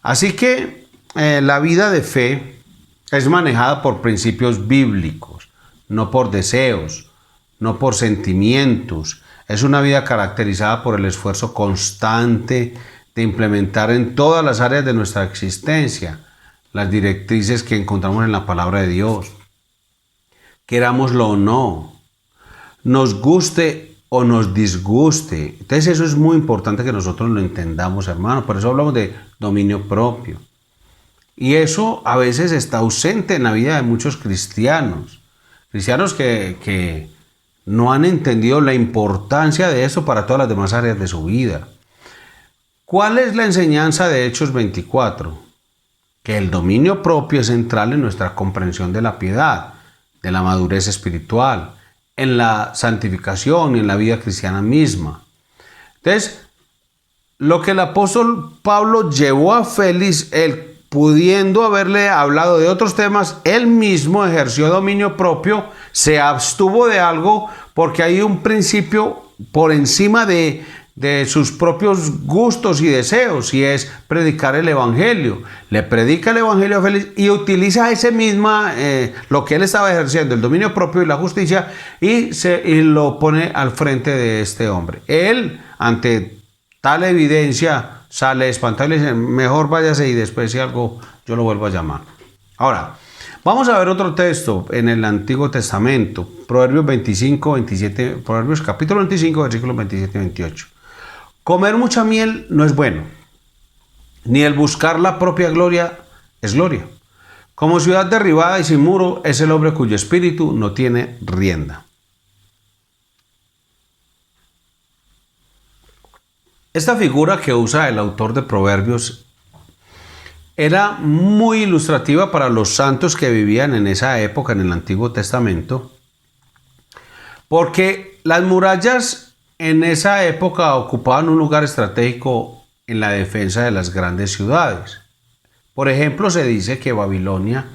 Así que la vida de fe es manejada por principios bíblicos, no por deseos, no por sentimientos. Es una vida caracterizada por el esfuerzo constante de implementar en todas las áreas de nuestra existencia las directrices que encontramos en la palabra de Dios. Querámoslo o no, nos guste o nos disguste. Entonces eso es muy importante que nosotros lo entendamos, hermano. Por eso hablamos de dominio propio. Y eso a veces está ausente en la vida de muchos cristianos. Cristianos que no han entendido la importancia de eso para todas las demás áreas de su vida. ¿Cuál es la enseñanza de Hechos 24? Que el dominio propio es central en nuestra comprensión de la piedad, de la madurez espiritual, en la santificación y en la vida cristiana misma. Entonces, lo que el apóstol Pablo llevó a Félix, él pudiendo haberle hablado de otros temas, él mismo ejerció dominio propio, se abstuvo de algo porque hay un principio por encima de sus propios gustos y deseos, y es predicar el evangelio. Le predica el evangelio a Félix y utiliza ese misma, lo que él estaba ejerciendo, el dominio propio y la justicia, y lo pone al frente de este hombre. Él, ante tal evidencia, sale espantado y le dice: mejor váyase y después si algo yo lo vuelvo a llamar. Ahora, vamos a ver otro texto en el Antiguo Testamento, Proverbios 25, 27, Proverbios capítulo 25, versículos 27 y 28. Comer mucha miel no es bueno, ni el buscar la propia gloria es gloria. Como ciudad derribada y sin muro es el hombre cuyo espíritu no tiene rienda. Esta figura que usa el autor de Proverbios era muy ilustrativa para los santos que vivían en esa época en el Antiguo Testamento, porque las murallas en esa época ocupaban un lugar estratégico en la defensa de las grandes ciudades. Por ejemplo, se dice que Babilonia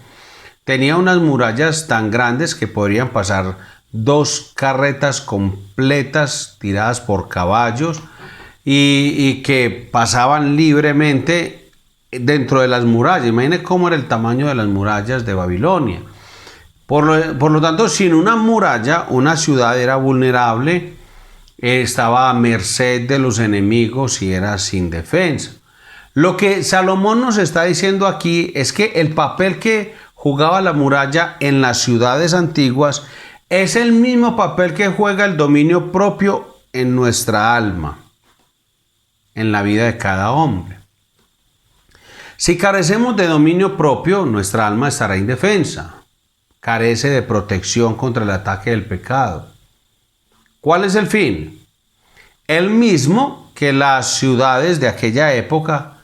tenía unas murallas tan grandes que podrían pasar 2 carretas completas tiradas por caballos y que pasaban libremente dentro de las murallas. Imaginen cómo era el tamaño de las murallas de Babilonia. Por lo tanto, sin una muralla, una ciudad era vulnerable, estaba a merced de los enemigos y era sin defensa. Lo que Salomón nos está diciendo aquí es que el papel que jugaba la muralla en las ciudades antiguas es el mismo papel que juega el dominio propio en nuestra alma, en la vida de cada hombre. Si carecemos de dominio propio, nuestra alma estará indefensa, carece de protección contra el ataque del pecado. ¿Cuál es el fin? El mismo que las ciudades de aquella época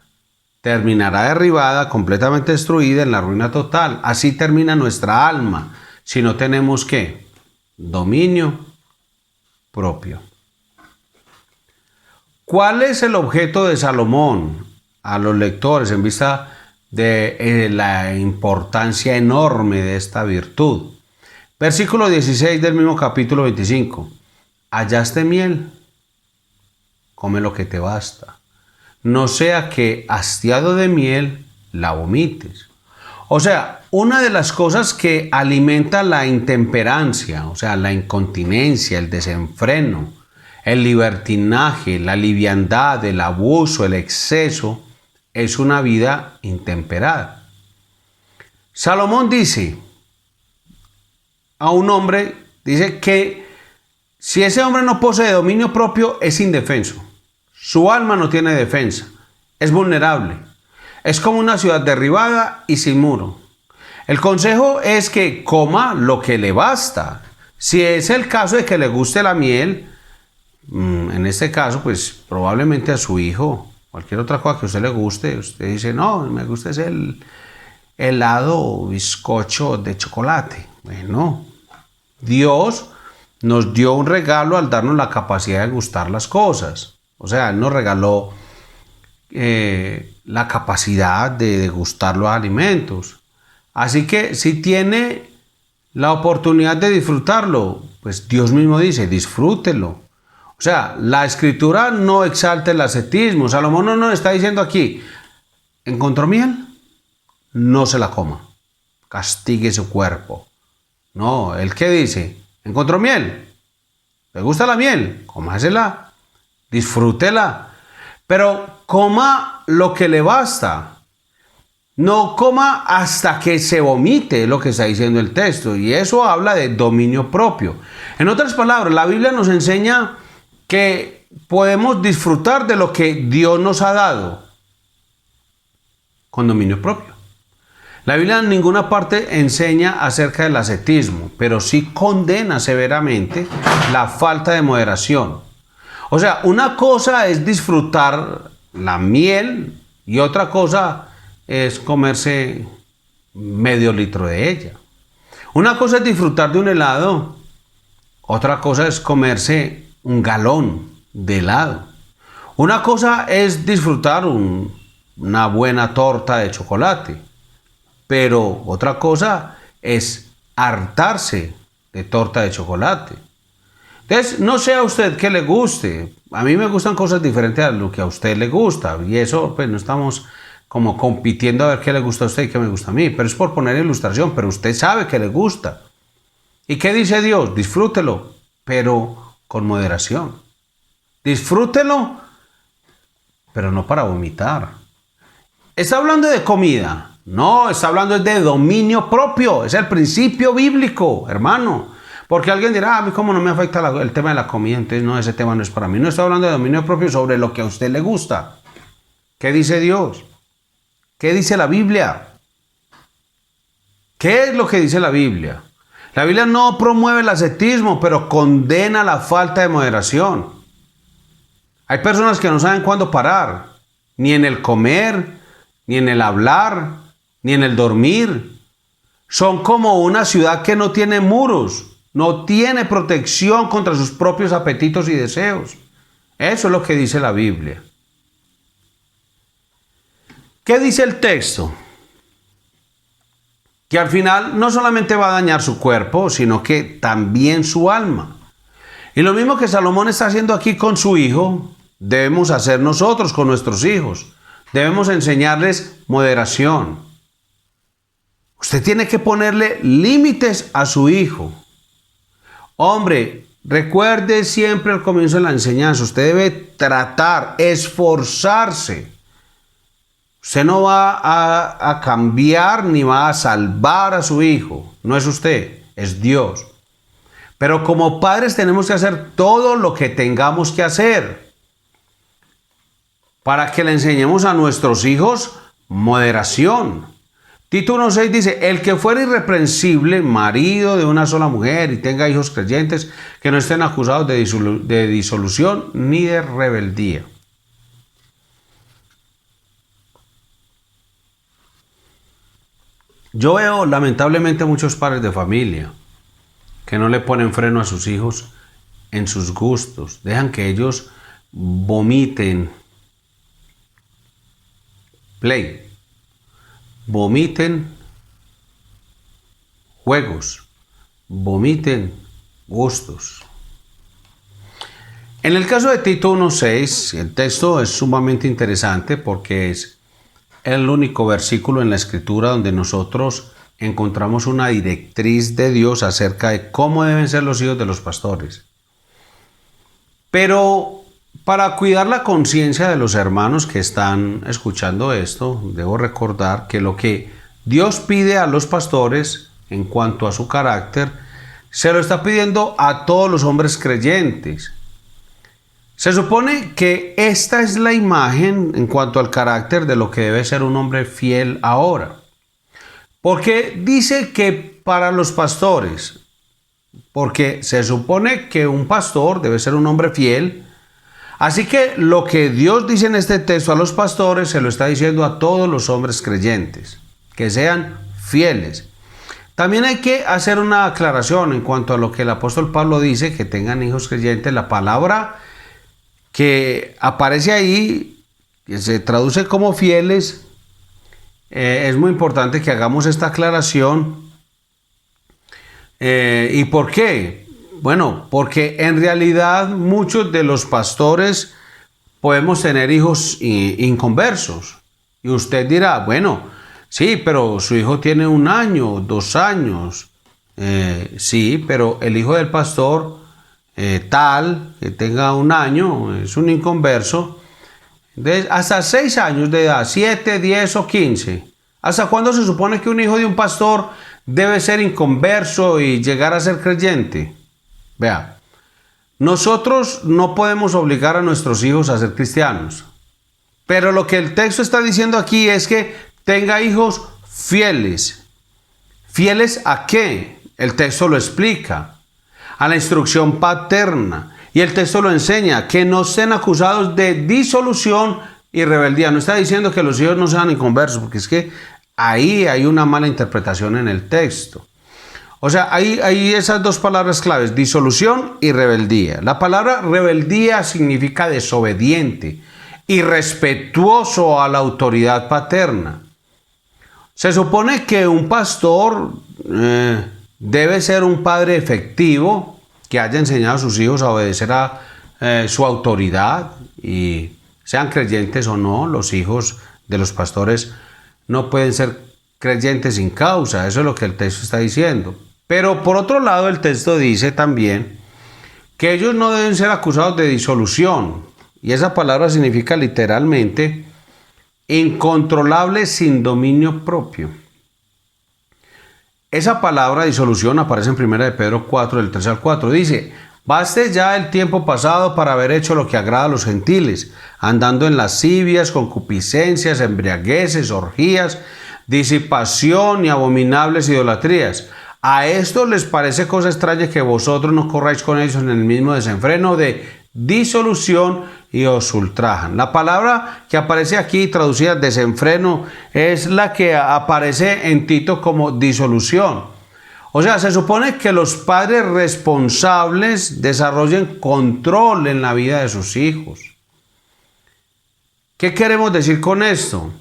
terminará derribada, completamente destruida, en la ruina total. Así termina nuestra alma si no tenemos ¿qué? Dominio propio. ¿Cuál es el objeto de Salomón a los lectores en vista de la importancia enorme de esta virtud? Versículo 16 del mismo capítulo 25. Hallaste miel, come lo que te basta. No sea que hastiado de miel la vomites. O sea, una de las cosas que alimenta la intemperancia, o sea, la incontinencia, el desenfreno, el libertinaje, la liviandad, el abuso, el exceso, es una vida intemperada. Salomón dice a un hombre, dice que si ese hombre no posee dominio propio, es indefenso. Su alma no tiene defensa, es vulnerable. Es como una ciudad derribada y sin muro. El consejo es que coma lo que le basta. Si es el caso de que le guste la miel, en este caso, pues probablemente a su hijo, cualquier otra cosa que a usted le guste, usted dice: no, me gusta es el helado o bizcocho de chocolate. Bueno, Dios nos dio un regalo al darnos la capacidad de gustar las cosas. O sea, Él nos regaló la capacidad de degustar los alimentos. Así que si tiene la oportunidad de disfrutarlo, pues Dios mismo dice: disfrútelo. O sea, la escritura no exalta el ascetismo. Salomón no nos está diciendo aquí: ¿encontró miel? No se la coma, castigue su cuerpo. No, ¿él qué dice? ¿Encontró miel? ¿Le gusta la miel? Cómasela, disfrútela, pero coma lo que le basta. No coma hasta que se vomite, es lo que está diciendo el texto, y eso habla de dominio propio. En otras palabras, la Biblia nos enseña que podemos disfrutar de lo que Dios nos ha dado con dominio propio. La Biblia en ninguna parte enseña acerca del ascetismo, pero sí condena severamente la falta de moderación. O sea, una cosa es disfrutar la miel y otra cosa es comerse medio litro de ella. Una cosa es disfrutar de un helado, otra cosa es comerse un galón de helado. Una cosa es disfrutar una buena torta de chocolate, pero otra cosa es hartarse de torta de chocolate. Entonces, no sé a usted qué le guste. A mí me gustan cosas diferentes a lo que a usted le gusta, y eso pues no estamos como compitiendo a ver qué le gusta a usted y qué me gusta a mí, pero es por poner ilustración, pero usted sabe que le gusta. ¿Y qué dice Dios? Disfrútelo, pero con moderación. Disfrútelo, pero no para vomitar. ¿Está hablando de comida? No, está hablando de dominio propio. Es el principio bíblico, hermano. Porque alguien dirá, a mí cómo no me afecta el tema de la comida, entonces no, ese tema no es para mí. No estoy hablando de dominio propio sobre lo que a usted le gusta. ¿Qué dice Dios? ¿Qué dice la Biblia? ¿Qué es lo que dice la Biblia? La Biblia no promueve el ascetismo, pero condena la falta de moderación. Hay personas que no saben cuándo parar, ni en el comer, ni en el hablar, ni en el dormir. Son como una ciudad que no tiene muros, no tiene protección contra sus propios apetitos y deseos. Eso es lo que dice la Biblia. ¿Qué dice el texto? Que al final no solamente va a dañar su cuerpo, sino que también su alma. Y lo mismo que Salomón está haciendo aquí con su hijo, debemos hacer nosotros con nuestros hijos. Debemos enseñarles moderación. Usted tiene que ponerle límites a su hijo. Hombre, recuerde siempre al comienzo de la enseñanza, usted debe tratar, esforzarse. Usted no va a cambiar ni va a salvar a su hijo. No es usted, es Dios. Pero como padres tenemos que hacer todo lo que tengamos que hacer para que le enseñemos a nuestros hijos moderación. Tito 1:6 dice, el que fuera irreprensible, marido de una sola mujer y tenga hijos creyentes, que no estén acusados de disolución ni de rebeldía. Yo veo lamentablemente muchos padres de familia que no le ponen freno a sus hijos en sus gustos, dejan que ellos vomiten play, vomiten juegos, vomiten gustos. En el caso de Tito 1:6, el texto es sumamente interesante porque es el único versículo en la Escritura donde nosotros encontramos una directriz de Dios acerca de cómo deben ser los hijos de los pastores. Pero para cuidar la conciencia de los hermanos que están escuchando esto, debo recordar que lo que Dios pide a los pastores en cuanto a su carácter, se lo está pidiendo a todos los hombres creyentes. Se supone que esta es la imagen en cuanto al carácter de lo que debe ser un hombre fiel ahora. Porque dice que para los pastores, porque se supone que un pastor debe ser un hombre fiel, así que lo que Dios dice en este texto a los pastores se lo está diciendo a todos los hombres creyentes, que sean fieles. También hay que hacer una aclaración en cuanto a lo que el apóstol Pablo dice, que tengan hijos creyentes. La palabra que aparece ahí, que se traduce como fieles, es muy importante que hagamos esta aclaración. ¿Y por qué? Bueno, porque en realidad muchos de los pastores podemos tener hijos inconversos. Y usted dirá, bueno, sí, pero su hijo tiene 1 año, 2 años. Sí, pero el hijo del pastor tal, que tenga 1 año, es un inconverso, hasta 6 años de edad, 7, 10 o 15. ¿Hasta cuándo se supone que un hijo de un pastor debe ser inconverso y llegar a ser creyente? Vea, nosotros no podemos obligar a nuestros hijos a ser cristianos, pero lo que el texto está diciendo aquí es que tenga hijos fieles. ¿Fieles a qué? El texto lo explica. A la instrucción paterna. Y el texto lo enseña, que no sean acusados de disolución y rebeldía. No está diciendo que los hijos no sean inconversos, porque es que ahí hay una mala interpretación en el texto. O sea, hay esas dos palabras claves, disolución y rebeldía. La palabra rebeldía significa desobediente, irrespetuoso a la autoridad paterna. Se supone que un pastor debe ser un padre efectivo, que haya enseñado a sus hijos a obedecer a su autoridad, y sean creyentes o no, los hijos de los pastores no pueden ser creyentes sin causa. Eso es lo que el texto está diciendo. Pero por otro lado, el texto dice también que ellos no deben ser acusados de disolución, y esa palabra significa literalmente incontrolable sin dominio propio. Esa palabra disolución aparece en 1 de Pedro 4, del 3 al 4. Dice: baste ya el tiempo pasado para haber hecho lo que agrada a los gentiles, andando en lascivias, concupiscencias, embriagueces, orgías, disipación y abominables idolatrías. A esto les parece cosa extraña que vosotros no corráis con ellos en el mismo desenfreno de disolución y os ultrajan. La palabra que aparece aquí traducida desenfreno es la que aparece en Tito como disolución. O sea, se supone que los padres responsables desarrollen control en la vida de sus hijos. ¿Qué queremos decir con esto?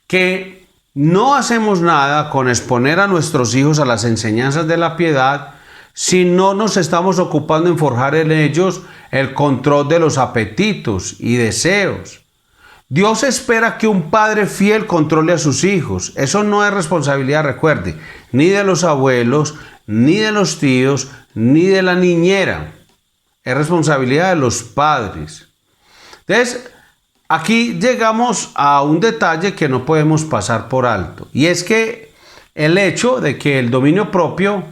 Que no hacemos nada con exponer a nuestros hijos a las enseñanzas de la piedad si no nos estamos ocupando en forjar en ellos el control de los apetitos y deseos. Dios espera que un padre fiel controle a sus hijos. Eso no es responsabilidad, recuerde, ni de los abuelos, ni de los tíos, ni de la niñera. Es responsabilidad de los padres. Entonces, aquí llegamos a un detalle que no podemos pasar por alto. Y es que el hecho de que el dominio propio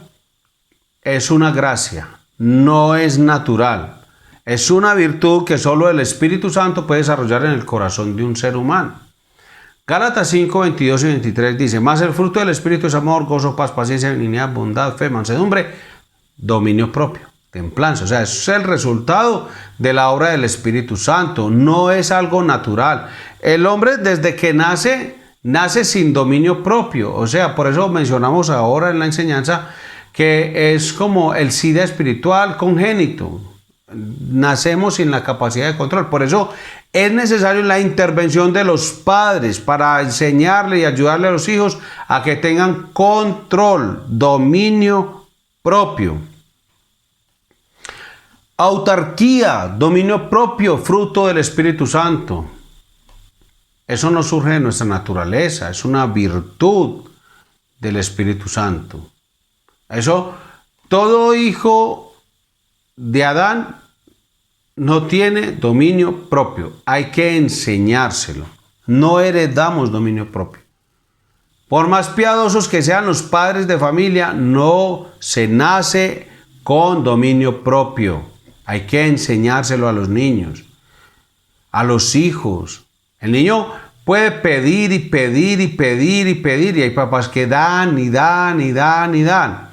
es una gracia, no es natural. Es una virtud que solo el Espíritu Santo puede desarrollar en el corazón de un ser humano. Gálatas 5, 22 y 23 dice: mas el fruto del Espíritu es amor, gozo, paz, paciencia, benignidad, bondad, fe, mansedumbre, dominio propio, templanza. O sea, eso es el resultado de la obra del Espíritu Santo, no es algo natural. El hombre desde que nace sin dominio propio. O sea, por eso mencionamos ahora en la enseñanza que es como el SIDA espiritual congénito. Nacemos sin la capacidad de control. Por eso es necesario la intervención de los padres para enseñarle y ayudarle a los hijos a que tengan control, dominio propio. Autarquía, dominio propio, fruto del Espíritu Santo. Eso no surge de nuestra naturaleza, es una virtud del Espíritu Santo. Eso, todo hijo de Adán no tiene dominio propio, hay que enseñárselo. No heredamos dominio propio. Por más piadosos que sean los padres de familia, no se nace con dominio propio. Hay que enseñárselo a los niños, a los hijos. El niño puede pedir y pedir y pedir y pedir, y hay papás que dan y dan y dan y dan.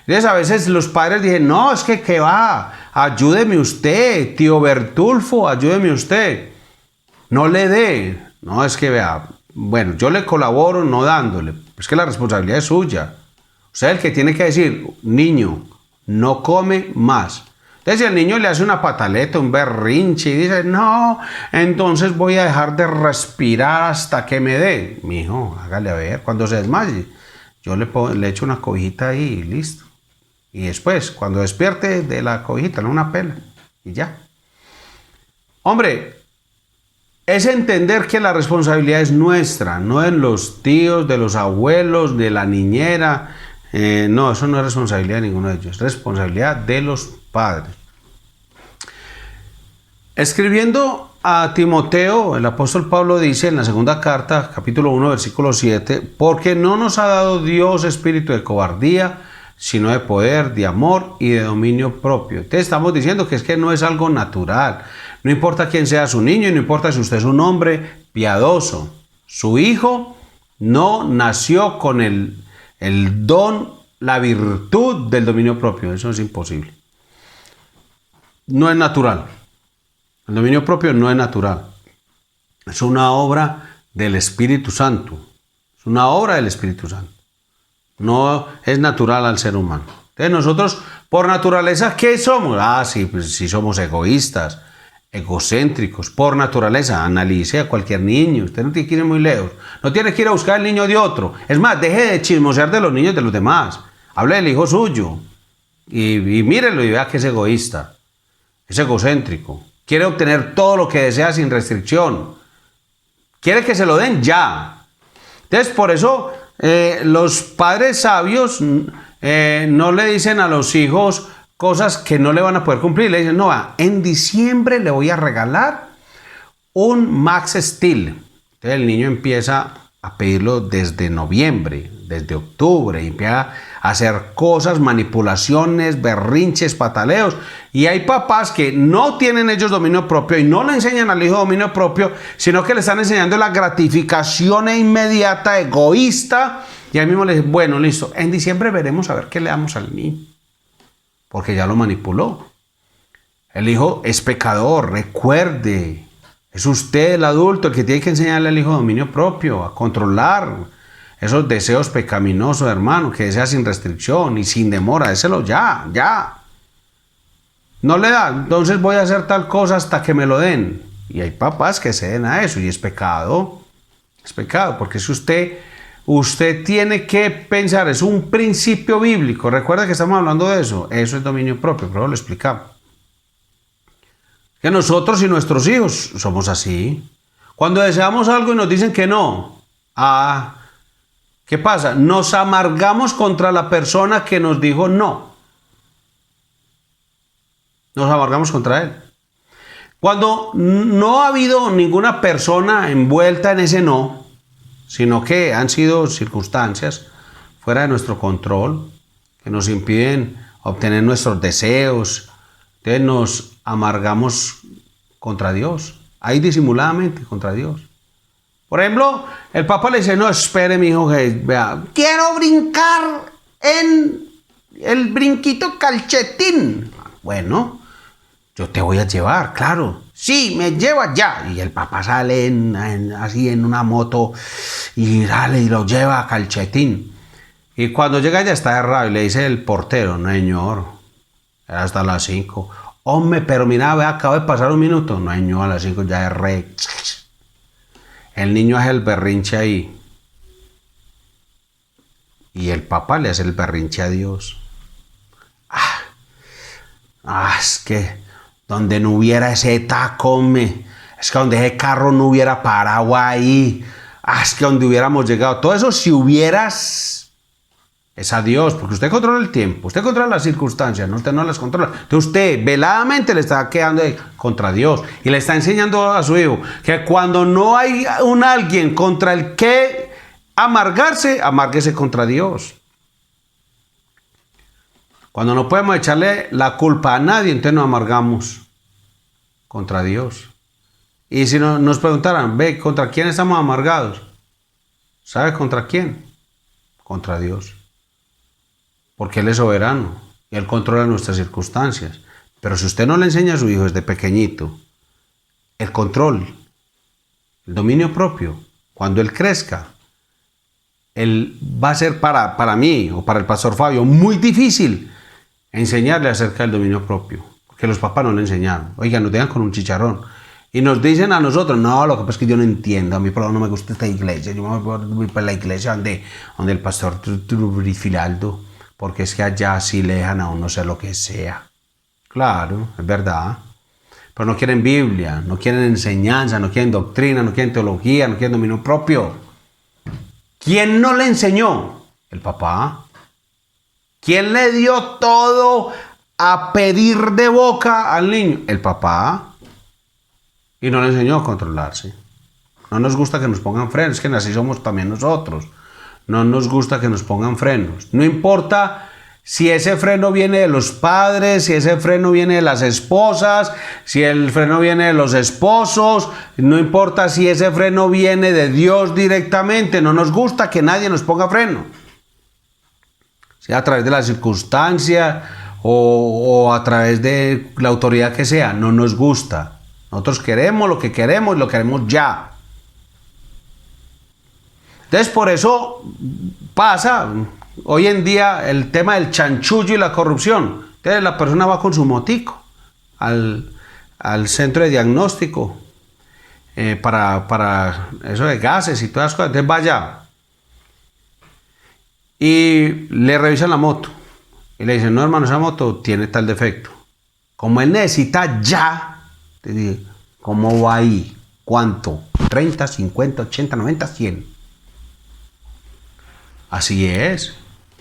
Entonces a veces los padres dicen: no, es que ¿qué va? Ayúdeme usted, tío Bertulfo, ayúdeme usted. No le dé. No, es que vea, bueno, yo le colaboro no dándole. Es que la responsabilidad es suya. O sea, el que tiene que decir: niño, no come más. Entonces si el niño le hace una pataleta, un berrinche y dice: no, entonces voy a dejar de respirar hasta que me dé. Mijo, hágale a ver, cuando se desmaye, yo le echo una cobijita ahí y listo. Y después, cuando despierte de la cobijita, no una pela. Y ya. Hombre, es entender que la responsabilidad es nuestra, no en los tíos, de los abuelos, de la niñera. No, eso no es responsabilidad de ninguno de ellos. Es responsabilidad de los padres. Escribiendo a Timoteo, el apóstol Pablo dice en la segunda carta, capítulo 1, versículo 7, porque no nos ha dado Dios espíritu de cobardía, sino de poder, de amor y de dominio propio. Entonces estamos diciendo que es que no es algo natural. No importa quién sea su niño, no importa si usted es un hombre piadoso. Su hijo no nació con el don, la virtud del dominio propio. Eso es imposible. No es natural. El dominio propio no es natural. Es una obra del Espíritu Santo. Es una obra del Espíritu Santo. No es natural al ser humano. Entonces nosotros, por naturaleza, ¿qué somos? Sí, pues sí somos egoístas, egocéntricos. Por naturaleza, analice a cualquier niño. Usted no tiene que ir muy lejos. No tiene que ir a buscar el niño de otro. Es más, deje de chismosear de los niños de los demás. Hable del hijo suyo. Y mírelo y vea que es egoísta. Es egocéntrico. Quiere obtener todo lo que desea sin restricción. Quiere que se lo den ya. Entonces, por eso los padres sabios no le dicen a los hijos cosas que no le van a poder cumplir. Le dicen, no, en diciembre le voy a regalar un Max Steel. Entonces el niño empieza a pedirlo desde noviembre, desde octubre, y empieza a hacer cosas, manipulaciones, berrinches, pataleos. Y hay papás que no tienen ellos dominio propio y no le enseñan al hijo dominio propio, sino que le están enseñando la gratificación inmediata, egoísta. Y ahí mismo le dicen, bueno, listo, en diciembre veremos a ver qué le damos al niño, porque ya lo manipuló. El hijo es pecador, recuerde. Es usted el adulto el que tiene que enseñarle al hijo dominio propio, a controlar esos deseos pecaminosos, hermano, que desea sin restricción y sin demora. Déselo ya. No le da, entonces voy a hacer tal cosa hasta que me lo den. Y hay papás que ceden a eso y es pecado. Es pecado, porque si usted tiene que pensar, es un principio bíblico. Recuerda que estamos hablando de eso. Eso es dominio propio, pero lo explicamos. Que nosotros y nuestros hijos somos así. Cuando deseamos algo y nos dicen que no, ¿qué pasa? Nos amargamos contra la persona que nos dijo no. Nos amargamos contra él. Cuando no ha habido ninguna persona envuelta en ese no, sino que han sido circunstancias fuera de nuestro control, que nos impiden obtener nuestros deseos, entonces nos amargamos contra Dios, ahí disimuladamente contra Dios. Por ejemplo, el papá le dice, no, espere mi hijo, que vea, quiero brincar en el brinquito calcetín. Bueno, yo te voy a llevar, claro. Sí, me lleva ya. Y el papá sale así en una moto y dale, y lo lleva a calcetín. Y cuando llega ya está errado y le dice el portero, no señor, era hasta las 5. Hombre, pero mira, ve, acabo de pasar un minuto. No señor, a las 5 ya es re. El niño hace el berrinche ahí. Y el papá le hace el berrinche a Dios. Es que donde no hubiera ese taco, es que donde ese carro no hubiera parado ahí, es que donde hubiéramos llegado, todo eso si hubieras, es a Dios, porque usted controla el tiempo, usted controla las circunstancias, usted no las controla. Entonces usted veladamente le está quedando contra Dios y le está enseñando a su hijo que cuando no hay un alguien contra el que amárguese contra Dios. Cuando no podemos echarle la culpa a nadie, entonces nos amargamos contra Dios. Y si nos preguntaran, ve, ¿contra quién estamos amargados? ¿Sabe contra quién? Contra Dios. Porque Él es soberano y Él controla nuestras circunstancias. Pero si usted no le enseña a su hijo desde pequeñito el control, el dominio propio, cuando él crezca, él va a ser para mí o para el pastor Fabio muy difícil enseñarle acerca del dominio propio, porque los papás no le enseñaron. Oigan, nos dejan con un chicharrón y nos dicen a nosotros, no, lo que pasa es que yo no entiendo, a mí no me gusta esta iglesia, yo me voy para la iglesia donde el pastor Filaldo, porque es que allá sí le dejan a uno ser lo que sea. Claro, es verdad, pero no quieren Biblia, no quieren enseñanza, no quieren doctrina, no quieren teología, no quieren dominio propio. ¿Quién no le enseñó? El papá. ¿Quién le dio todo a pedir de boca al niño? El papá. y no le enseñó a controlarse. No nos gusta que nos pongan frenos, es que así somos también nosotros. No nos gusta que nos pongan frenos. No importa si ese freno viene de los padres, si ese freno viene de las esposas, si el freno viene de los esposos, no importa si ese freno viene de Dios directamente, no nos gusta que nadie nos ponga freno. Sea a través de la circunstancia o a través de la autoridad que sea, no nos gusta. Nosotros queremos lo que queremos y lo queremos ya. Entonces por eso pasa hoy en día el tema del chanchullo y la corrupción. Entonces la persona va con su motico al centro de diagnóstico para eso de gases y todas las cosas. Entonces va allá y le revisan la moto y le dicen, no hermano, esa moto tiene tal defecto. Como él necesita ya, te digo, ¿cómo va ahí? ¿Cuánto? 30, 50, 80, 90, 100. Así es.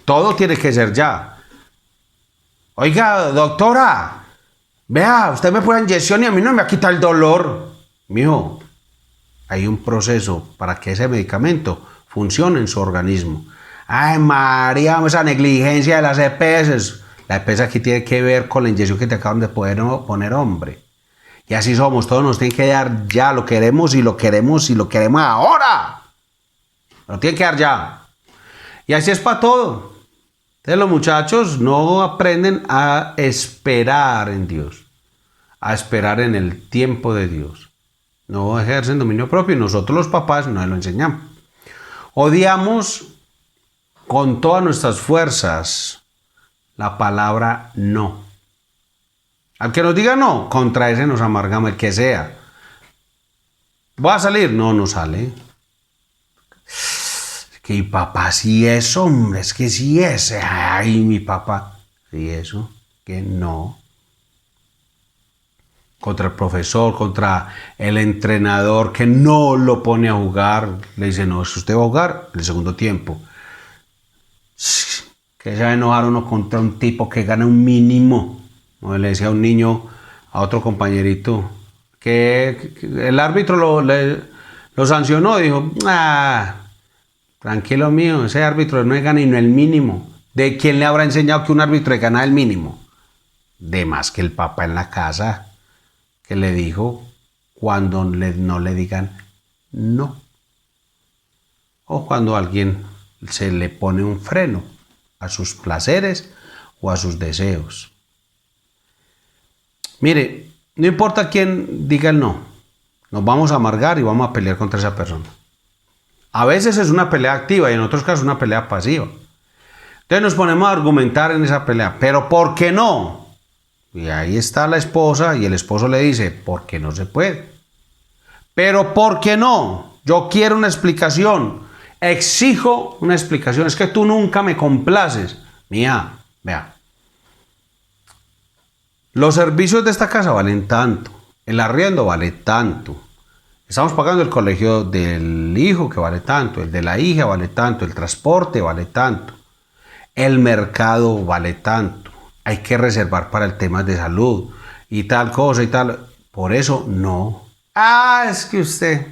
Todo tiene que ser ya. Oiga, doctora, vea, usted me pone inyección y a mí no me quita el dolor. Mijo, hay un proceso para que ese medicamento funcione en su organismo. Ay, María, esa negligencia de las EPS. La EPS aquí tiene que ver con la inyección que te acaban de poner, hombre. Y así somos, todos nos tienen que dar ya, lo queremos y lo queremos y lo queremos ahora. Lo tienen que dar ya. Y así es para todo. Entonces los muchachos no aprenden a esperar en Dios, a esperar en el tiempo de Dios. No ejercen dominio propio y nosotros los papás no lo enseñamos. Odiamos con todas nuestras fuerzas la palabra no. Al que nos diga no, contra ese nos amargamos, el que sea. ¿Va a salir? No, no sale. Que mi papá sí es, hombre, es que sí es. Ay, mi papá. Sí, eso, que no. Contra el profesor, contra el entrenador que no lo pone a jugar. Le dice, no, si usted va a jugar, el segundo tiempo. Que se va a enojar uno contra un tipo que gana un mínimo. Como le decía a un niño, a otro compañerito, que el árbitro lo sancionó. Dijo, tranquilo mío, ese árbitro no gana ni el mínimo. ¿De quién le habrá enseñado que un árbitro gana el mínimo? De más que el papá en la casa, que le dijo cuando no le digan no. O cuando a alguien se le pone un freno a sus placeres o a sus deseos. Mire, no importa quién diga el no, nos vamos a amargar y vamos a pelear contra esa persona. A veces es una pelea activa y en otros casos una pelea pasiva. Entonces nos ponemos a argumentar en esa pelea. ¿Pero por qué no? Y ahí está la esposa y el esposo le dice, ¿por qué no se puede? ¿Pero por qué no? Yo quiero una explicación. Exijo una explicación. Es que tú nunca me complaces. Mía, vea. Los servicios de esta casa valen tanto. El arriendo vale tanto. Estamos pagando el colegio del hijo que vale tanto, el de la hija vale tanto, el transporte vale tanto, el mercado vale tanto, hay que reservar para el tema de salud y tal cosa y tal. Por eso no. Es que usted,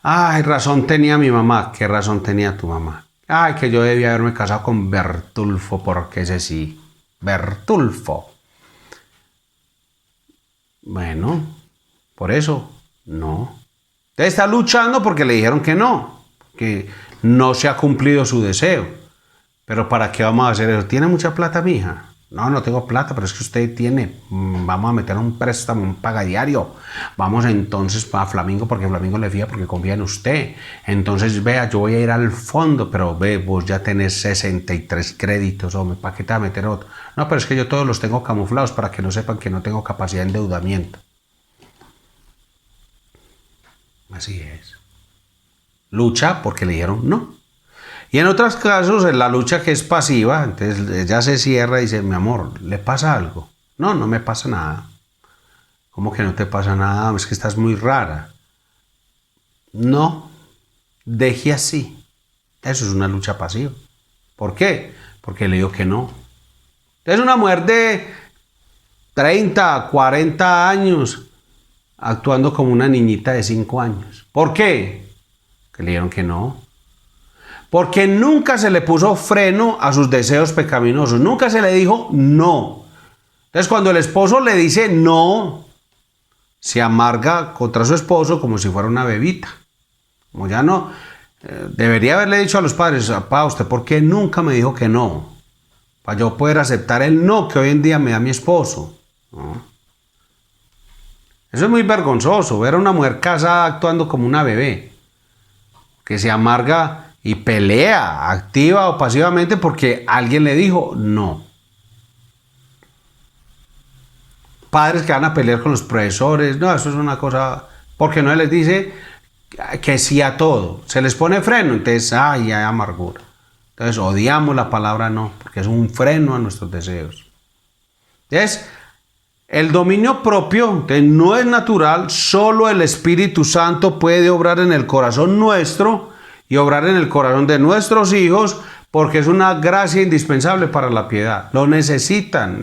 razón tenía mi mamá. ¿Qué razón tenía tu mamá? Que yo debía haberme casado con Bertulfo, porque ese sí, Bertulfo. Bueno, por eso. No. Usted está luchando porque le dijeron que no se ha cumplido su deseo. Pero ¿para qué vamos a hacer eso? ¿Tiene mucha plata, mija? No, no tengo plata, pero es que usted tiene. Vamos a meter un préstamo, un pagadiario. Vamos entonces para Flamingo, porque Flamingo le fía porque confía en usted. Entonces, vea, yo voy a ir al fondo, pero ve, vos ya tenés 63 créditos, hombre, ¿para qué te vas a meter otro? No, pero es que yo todos los tengo camuflados para que no sepan que no tengo capacidad de endeudamiento. Así es. Lucha porque le dijeron no. Y en otros casos, en la lucha que es pasiva, entonces ella se cierra y dice, mi amor, ¿le pasa algo? No, no me pasa nada. ¿Cómo que no te pasa nada? Es que estás muy rara. No, deje así. Eso es una lucha pasiva. ¿Por qué? Porque le digo que no. Es una mujer de 30, 40 años. actuando como una niñita de 5 años. ¿Por qué? Que le dijeron que no. Porque nunca se le puso freno a sus deseos pecaminosos. Nunca se le dijo no. Entonces cuando el esposo le dice no, se amarga contra su esposo como si fuera una bebita. Como ya no, debería haberle dicho a los padres, papá, ¿usted por qué nunca me dijo que no? Para yo poder aceptar el no que hoy en día me da mi esposo. ¿No? Eso es muy vergonzoso, ver a una mujer casada actuando como una bebé, que se amarga y pelea, activa o pasivamente porque alguien le dijo no. Padres que van a pelear con los profesores, no, eso es una cosa, porque no les dice que sí a todo, se les pone freno, entonces, ay, hay amargura. Entonces odiamos la palabra no, porque es un freno a nuestros deseos. Entonces, el dominio propio no es natural, solo el Espíritu Santo puede obrar en el corazón nuestro y obrar en el corazón de nuestros hijos, porque es una gracia indispensable para la piedad. Lo necesitan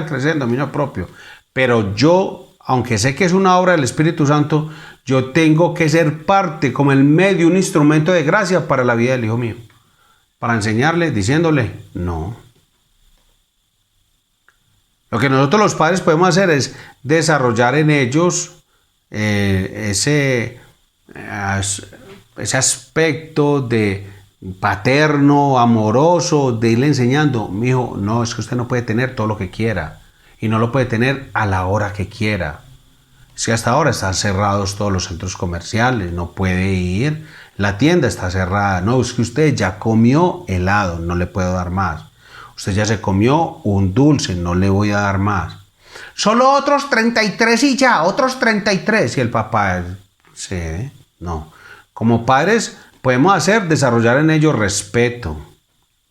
crecer en dominio propio. Pero yo, aunque sé que es una obra del Espíritu Santo, yo tengo que ser parte, como el medio, un instrumento de gracia para la vida del hijo mío. Para enseñarle, diciéndole, no. Lo que nosotros los padres podemos hacer es desarrollar en ellos ese aspecto de paterno, amoroso, de irle enseñando, mi hijo, no, es que usted no puede tener todo lo que quiera y no lo puede tener a la hora que quiera. Si hasta ahora están cerrados todos los centros comerciales, no puede ir, la tienda está cerrada, no, es que usted ya comió helado, no le puedo dar más. Usted ya se comió un dulce, no le voy a dar más. Solo otros 33 y ya, otros 33. Y el papá, sí, no. Como padres podemos desarrollar en ellos respeto,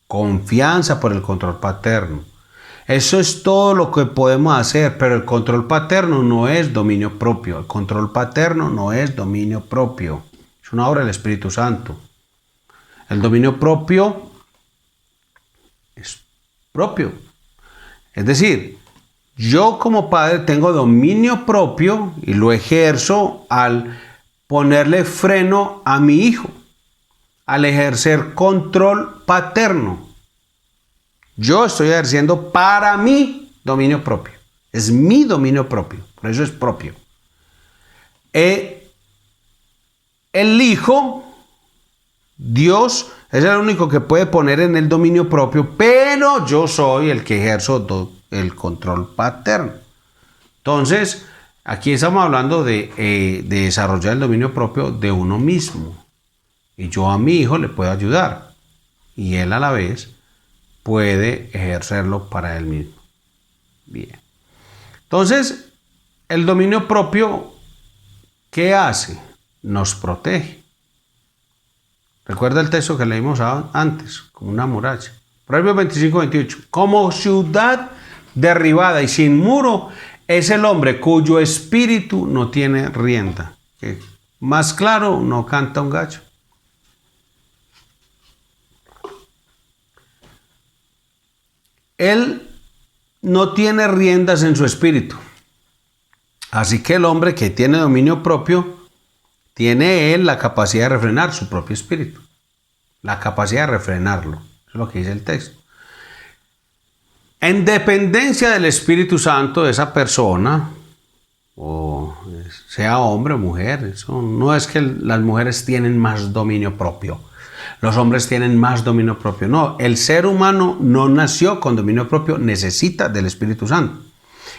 confianza por el control paterno. Eso es todo lo que podemos hacer, pero el control paterno no es dominio propio. El control paterno no es dominio propio. Es una obra del Espíritu Santo. El dominio propio es propio. Es decir, yo como padre tengo dominio propio y lo ejerzo al ponerle freno a mi hijo, al ejercer control paterno. Yo estoy ejerciendo para mí dominio propio. Es mi dominio propio, por eso es propio. El hijo, Dios, es el único que puede poner en el dominio propio, pero yo soy el que ejerzo el control paterno. Entonces, aquí estamos hablando de desarrollar el dominio propio de uno mismo. Y yo a mi hijo le puedo ayudar. Y él a la vez puede ejercerlo para él mismo. Bien. Entonces, el dominio propio, ¿qué hace? Nos protege. Recuerda el texto que leímos antes, como una muralla. Proverbios 25-28. Como ciudad derribada y sin muro es el hombre cuyo espíritu no tiene rienda. Que más claro no canta un gallo. Él no tiene riendas en su espíritu. Así que el hombre que tiene dominio propio, tiene él la capacidad de refrenar su propio espíritu. La capacidad de refrenarlo. Eso es lo que dice el texto. En dependencia del Espíritu Santo de esa persona, o sea hombre o mujer, eso no es que las mujeres tienen más dominio propio. Los hombres tienen más dominio propio. No, el ser humano no nació con dominio propio, necesita del Espíritu Santo.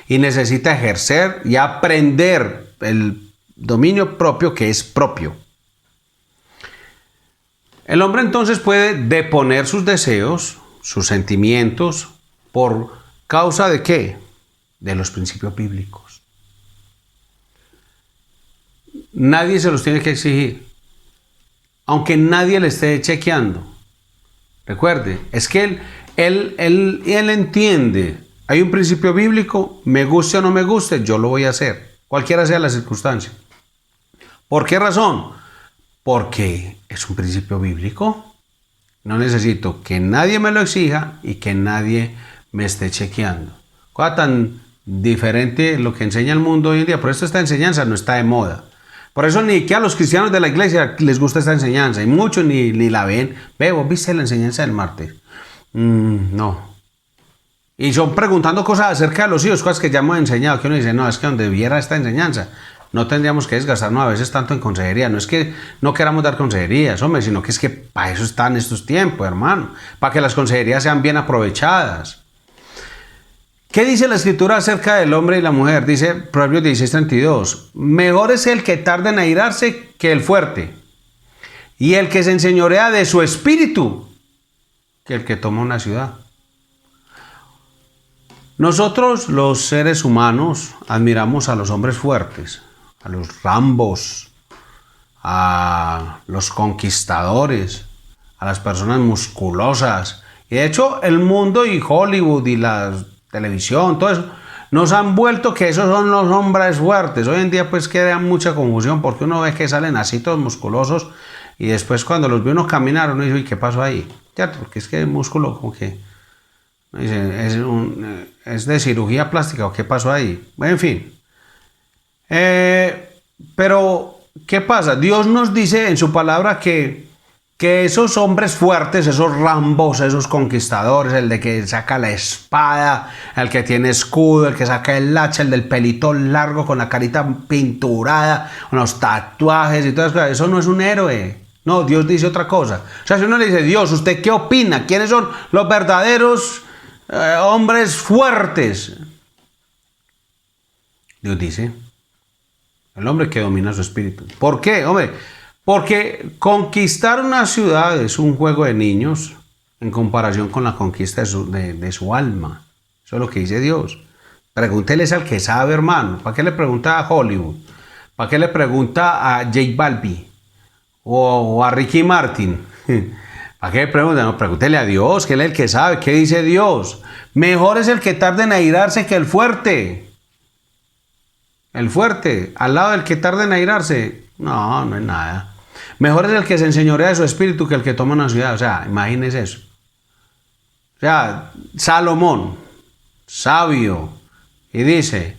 Y necesita ejercer y aprender el dominio propio que es propio. El hombre entonces puede deponer sus deseos, sus sentimientos, ¿por causa de qué? De los principios bíblicos. Nadie se los tiene que exigir. Aunque nadie le esté chequeando. Recuerde, es que él entiende. Hay un principio bíblico, me guste o no me guste, yo lo voy a hacer. Cualquiera sea la circunstancia. ¿Por qué razón? Porque es un principio bíblico. No necesito que nadie me lo exija y que nadie me esté chequeando. Cosa tan diferente lo que enseña el mundo hoy en día. Por eso esta enseñanza no está de moda. Por eso ni que a los cristianos de la iglesia les gusta esta enseñanza. Y muchos ni la ven. Ve, vos viste la enseñanza del martes. No. Y son preguntando cosas acerca de los hijos, cosas que ya hemos enseñado. Que uno dice, no, es que donde viera esta enseñanza, no tendríamos que desgastarnos a veces tanto en consejería. No es que no queramos dar consejerías, hombre, sino que es que para eso están estos tiempos, hermano. Para que las consejerías sean bien aprovechadas. ¿Qué dice la escritura acerca del hombre y la mujer? Dice Proverbios 16:32. Mejor es el que tarda en airarse que el fuerte, y el que se enseñorea de su espíritu que el que toma una ciudad. Nosotros, los seres humanos, admiramos a los hombres fuertes, a los Rambos, a los conquistadores, a las personas musculosas. Y de hecho, el mundo y Hollywood y la televisión, todo eso, nos han vuelto que esos son los hombres fuertes. Hoy en día pues queda mucha confusión porque uno ve que salen así todos musculosos y después cuando los ve uno caminar, uno dice, uy, ¿qué pasó ahí? ¿Cierto? Porque es que el músculo como que es de cirugía plástica o qué pasó ahí. En fin. Pero, ¿qué pasa? Dios nos dice en su palabra que esos hombres fuertes, esos Rambos, esos conquistadores, el de que saca la espada, el que tiene escudo, el que saca el hacha, el del pelito largo con la carita pinturada, con los tatuajes y todas esas cosas, eso no es un héroe. No, Dios dice otra cosa. O sea, si uno le dice, Dios, ¿usted qué opina? ¿Quiénes son los verdaderos hombres fuertes? Dios dice, el hombre que domina su espíritu. ¿Por qué, hombre? Porque conquistar una ciudad es un juego de niños en comparación con la conquista de su alma. Eso es lo que dice Dios. Pregúnteles al que sabe, hermano. ¿Para qué le pregunta a Hollywood? ¿Para qué le pregunta a J Balbi? O a Ricky Martin. ¿Para qué le pregunta? No, pregúntele a Dios, que él es el que sabe. ¿Qué dice Dios? Mejor es el que tarde en airarse que el fuerte. El fuerte, al lado del que tarde en airarse, no, no es nada. Mejor es el que se enseñorea de su espíritu que el que toma una ciudad. O sea, imagínense eso. O sea, Salomón, sabio, y dice,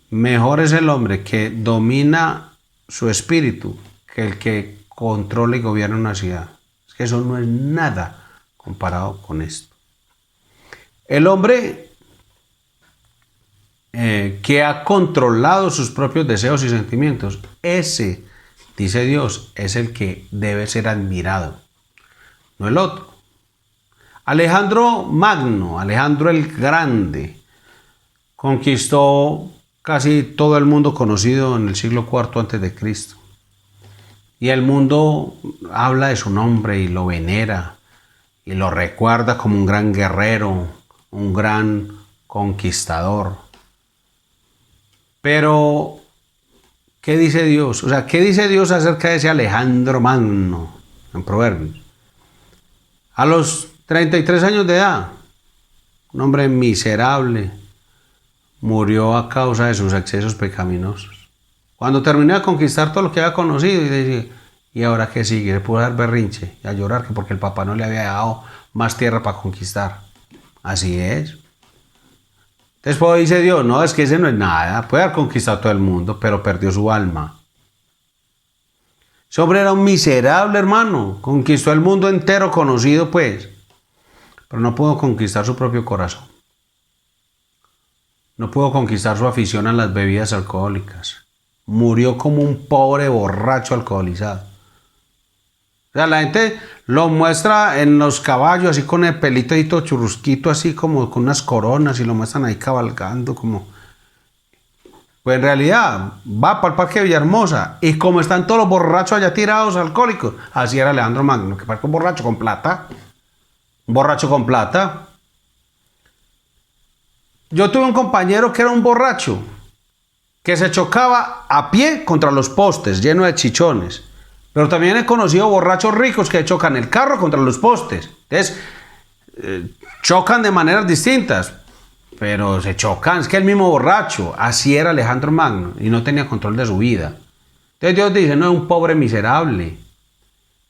mejor es el hombre que domina su espíritu que el que controla y gobierna una ciudad. Es que eso no es nada comparado con esto. El hombre que ha controlado sus propios deseos y sentimientos, ese, dice Dios, es el que debe ser admirado, no el otro. Alejandro Magno, Alejandro el Grande, conquistó casi todo el mundo conocido en el siglo IV antes de Cristo. Y el mundo habla de su nombre y lo venera y lo recuerda como un gran guerrero, un gran conquistador. Pero, ¿qué dice Dios? O sea, ¿qué dice Dios acerca de ese Alejandro Magno en Proverbios? A los 33 años de edad, un hombre miserable, murió a causa de sus excesos pecaminosos. Cuando terminó de conquistar todo lo que había conocido, y decía, ¿y ahora qué sigue? Le pudo dar berrinche y a llorar porque el papá no le había dado más tierra para conquistar. Así es. Después dice Dios, no, es que ese no es nada, puede haber conquistado todo el mundo, pero perdió su alma. Ese hombre era un miserable, hermano, conquistó el mundo entero conocido, pues, pero no pudo conquistar su propio corazón. No pudo conquistar su afición a las bebidas alcohólicas. Murió como un pobre borracho alcoholizado. O sea, la gente lo muestra en los caballos, así con el pelito churrusquito, así como con unas coronas, y lo muestran ahí cabalgando, como... Pues en realidad, va para el Parque de Villahermosa, y como están todos los borrachos allá tirados, alcohólicos, así era Alejandro Magno, que parece un borracho con plata. Un borracho con plata. Yo tuve un compañero que era un borracho, que se chocaba a pie contra los postes, lleno de chichones. Pero también he conocido borrachos ricos que chocan el carro contra los postes. Entonces, chocan de maneras distintas, pero se chocan. Es que el mismo borracho, así era Alejandro Magno, y no tenía control de su vida. Entonces Dios dice, no es un pobre miserable.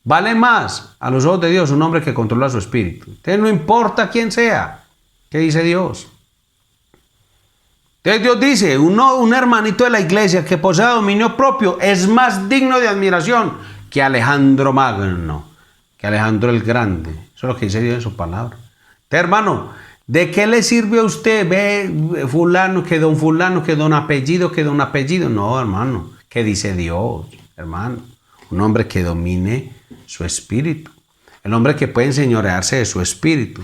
Vale más a los ojos de Dios un hombre que controla su espíritu. Entonces no importa quién sea. ¿Qué dice Dios? Entonces Dios dice, un hermanito de la iglesia que posea dominio propio es más digno de admiración que Alejandro Magno, que Alejandro el Grande. Eso es lo que dice Dios en su palabra. Entonces, hermano, ¿de qué le sirve a usted? Ve fulano, que don apellido, que don apellido. No, hermano, ¿qué dice Dios, hermano? Un hombre que domine su espíritu. El hombre que puede enseñorearse de su espíritu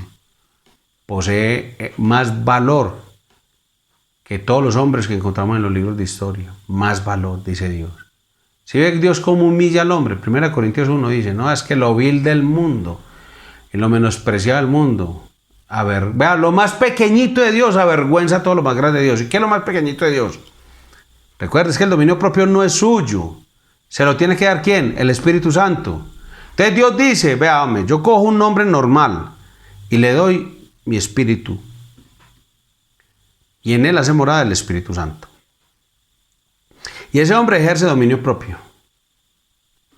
posee más valor que todos los hombres que encontramos en los libros de historia. Más valor, dice Dios. Si ve Dios cómo humilla al hombre, 1 Corintios 1 dice, no, es que lo vil del mundo y lo menospreciado del mundo, a ver, vea, lo más pequeñito de Dios avergüenza todo lo más grande de Dios. ¿Y qué es lo más pequeñito de Dios? Recuerda, es que el dominio propio no es suyo. ¿Se lo tiene que dar quién? El Espíritu Santo. Entonces Dios dice, vea, hombre, yo cojo un hombre normal y le doy mi espíritu. Y en él hace morada el Espíritu Santo. Y ese hombre ejerce dominio propio.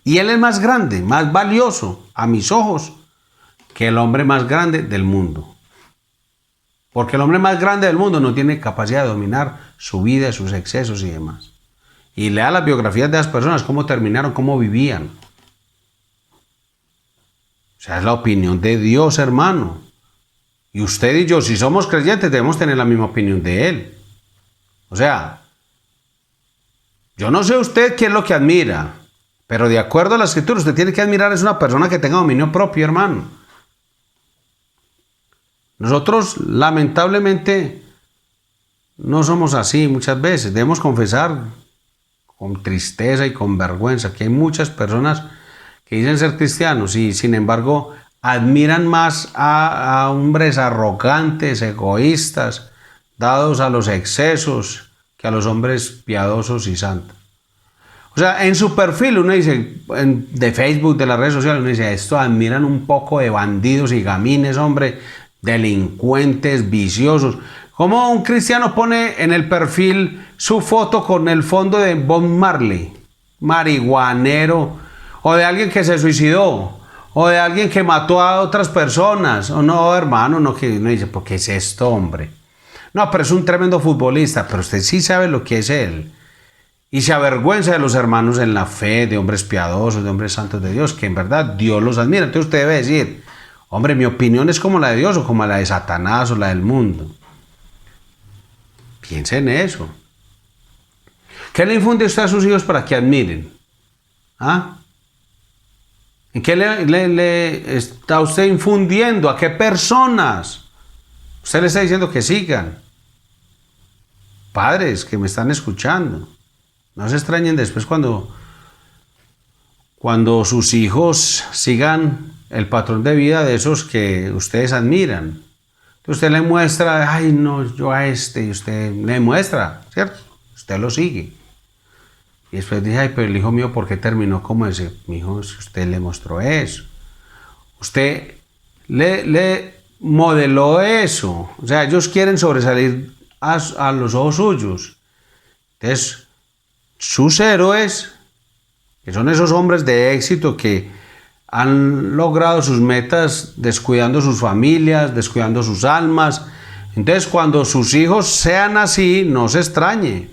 Y él es más grande, más valioso a mis ojos que el hombre más grande del mundo. Porque el hombre más grande del mundo no tiene capacidad de dominar su vida, sus excesos y demás. Y lea las biografías de las personas, cómo terminaron, cómo vivían. O sea, es la opinión de Dios, hermano. Y usted y yo, si somos creyentes, debemos tener la misma opinión de Él. O sea, yo no sé usted qué es lo que admira, pero de acuerdo a la Escritura, usted tiene que admirar es una persona que tenga dominio propio, hermano. Nosotros, lamentablemente, no somos así muchas veces. Debemos confesar con tristeza y con vergüenza que hay muchas personas que dicen ser cristianos y, sin embargo, admiran más a hombres arrogantes, egoístas, dados a los excesos, que a los hombres piadosos y santos. O sea, en su perfil uno dice, de Facebook, de las redes sociales, uno dice, esto admiran un poco de bandidos y gamines, hombre, delincuentes, viciosos. ¿Cómo un cristiano pone en el perfil su foto con el fondo de Bob Marley, marihuanero, o de alguien que se suicidó, o de alguien que mató a otras personas? O no, hermano, no, que uno dice, ¿por qué es esto, hombre? No, pero es un tremendo futbolista, pero usted sí sabe lo que es él. Y se avergüenza de los hermanos en la fe, de hombres piadosos, de hombres santos de Dios, que en verdad Dios los admira. Entonces usted debe decir, hombre, mi opinión es como la de Dios o como la de Satanás o la del mundo. Piense en eso. ¿Qué le infunde usted a sus hijos para que admiren? ¿Ah? ¿En qué le está usted infundiendo? ¿A qué personas? Usted le está diciendo que sigan. Padres que me están escuchando, no se extrañen después cuando sus hijos sigan el patrón de vida de esos que ustedes admiran. Entonces usted le muestra, ay no, yo a este, y usted le muestra, ¿cierto? Usted lo sigue. Y después dice, ay, pero el hijo mío, ¿por qué terminó como ese? Mi hijo, si usted le mostró eso. Usted le modeló eso. O sea, ellos quieren sobresalir a los ojos suyos. Entonces, sus héroes, que son esos hombres de éxito que han logrado sus metas descuidando sus familias, descuidando sus almas. Entonces, cuando sus hijos sean así, no se extrañe.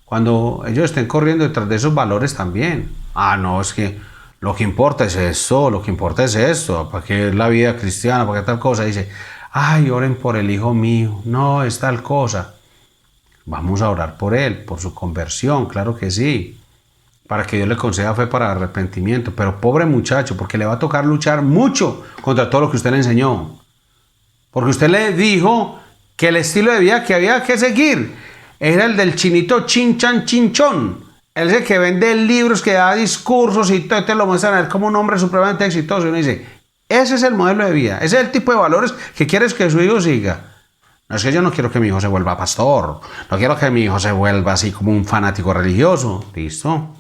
Cuando ellos estén corriendo detrás de esos valores también. Ah, no, es que lo que importa es esto, lo que importa es esto. ¿Para qué es la vida cristiana? ¿Para qué tal cosa? Dice, ay, oren por el hijo mío. No, es tal cosa. Vamos a orar por él, por su conversión, claro que sí. Para que Dios le conceda fe para arrepentimiento. Pero pobre muchacho, porque le va a tocar luchar mucho contra todo lo que usted le enseñó. Porque usted le dijo que el estilo de vida que había que seguir era el del chinito chinchan chinchón. Ese que vende libros, que da discursos y todo, te lo muestran a él como un hombre supremamente exitoso. Y uno dice, ese es el modelo de vida, ese es el tipo de valores que quieres que su hijo siga. No, es que yo no quiero que mi hijo se vuelva pastor, no quiero que mi hijo se vuelva así como un fanático religioso. ¿Listo?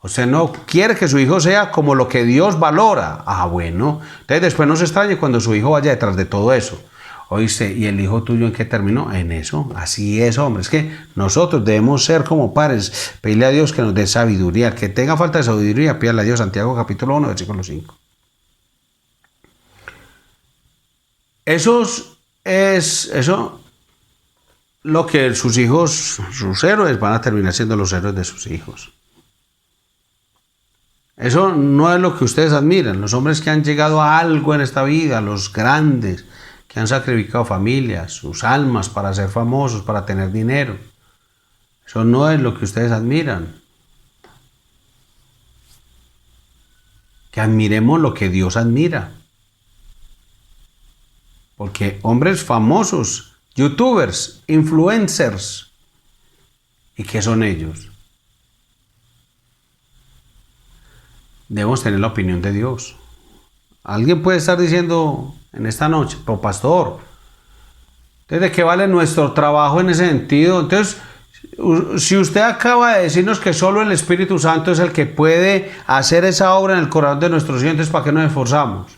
Usted no quiere que su hijo sea como lo que Dios valora. Ah, bueno. Entonces después no se extrañe cuando su hijo vaya detrás de todo eso. Oíste, ¿y el hijo tuyo en qué terminó? En eso. Así es, hombre. Es que nosotros debemos ser como padres, pedirle a Dios que nos dé sabiduría. El que tenga falta de sabiduría, pídale a Dios. Santiago capítulo 1, versículo 5. Eso lo que sus hijos, sus héroes, van a terminar siendo los héroes de sus hijos. Eso no es lo que ustedes admiran. Los hombres que han llegado a algo en esta vida, los grandes, que han sacrificado familias, sus almas para ser famosos, para tener dinero. Eso no es lo que ustedes admiran. Que admiremos lo que Dios admira. Porque hombres famosos, youtubers, influencers, ¿y qué son ellos? Debemos tener la opinión de Dios. Alguien puede estar diciendo en esta noche, pero pastor, ¿de qué vale nuestro trabajo en ese sentido? Entonces, si usted acaba de decirnos que solo el Espíritu Santo es el que puede hacer esa obra en el corazón de nuestros hijos, entonces ¿para qué nos esforzamos?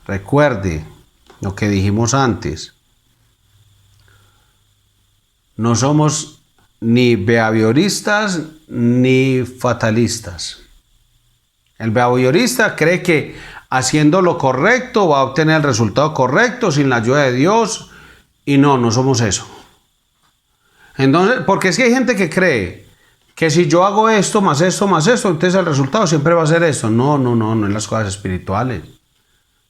Recuerde lo que dijimos antes. No somos ni behavioristas ni fatalistas. El behaviorista cree que haciendo lo correcto va a obtener el resultado correcto sin la ayuda de Dios, y no somos eso. Entonces, porque es que hay gente que cree que si yo hago esto, más esto, más esto, entonces el resultado siempre va a ser esto. No en las cosas espirituales,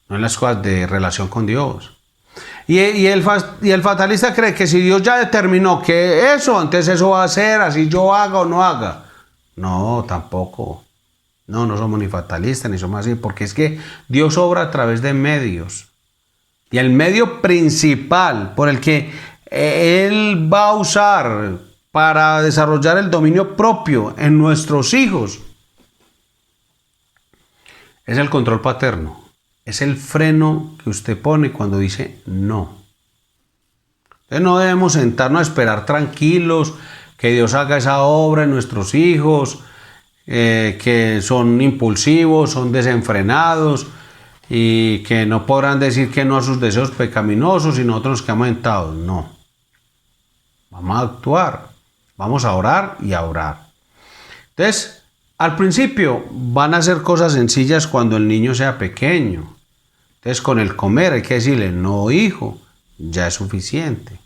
no en las cosas de relación con Dios. Y el fatalista cree que si Dios ya determinó que eso, entonces eso va a ser, así yo haga o no haga. No, tampoco. No somos ni fatalistas ni somos así, porque es que Dios obra a través de medios. Y el medio principal por el que Él va a usar para desarrollar el dominio propio en nuestros hijos es el control paterno. Es el freno que usted pone cuando dice no. Entonces no debemos sentarnos a esperar tranquilos que Dios haga esa obra en nuestros hijos, que son impulsivos, son desenfrenados y que no podrán decir que no a sus deseos pecaminosos y nosotros nos quedamos sentados. No. Vamos a actuar, vamos a orar y a orar. Entonces, al principio van a ser cosas sencillas cuando el niño sea pequeño. Entonces, con el comer hay que decirle, no hijo, ya es suficiente.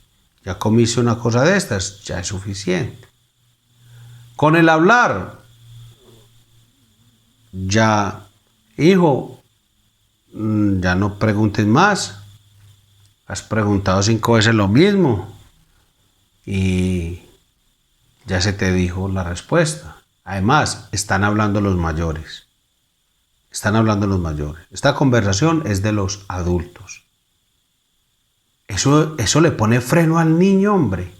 Ya comiste una cosa de estas, ya es suficiente. Con el hablar, ya, hijo, ya no preguntes más. Has preguntado 5 veces lo mismo y ya se te dijo la respuesta. Además, están hablando los mayores. Están hablando los mayores. Esta conversación es de los adultos. Eso le pone freno al niño, hombre.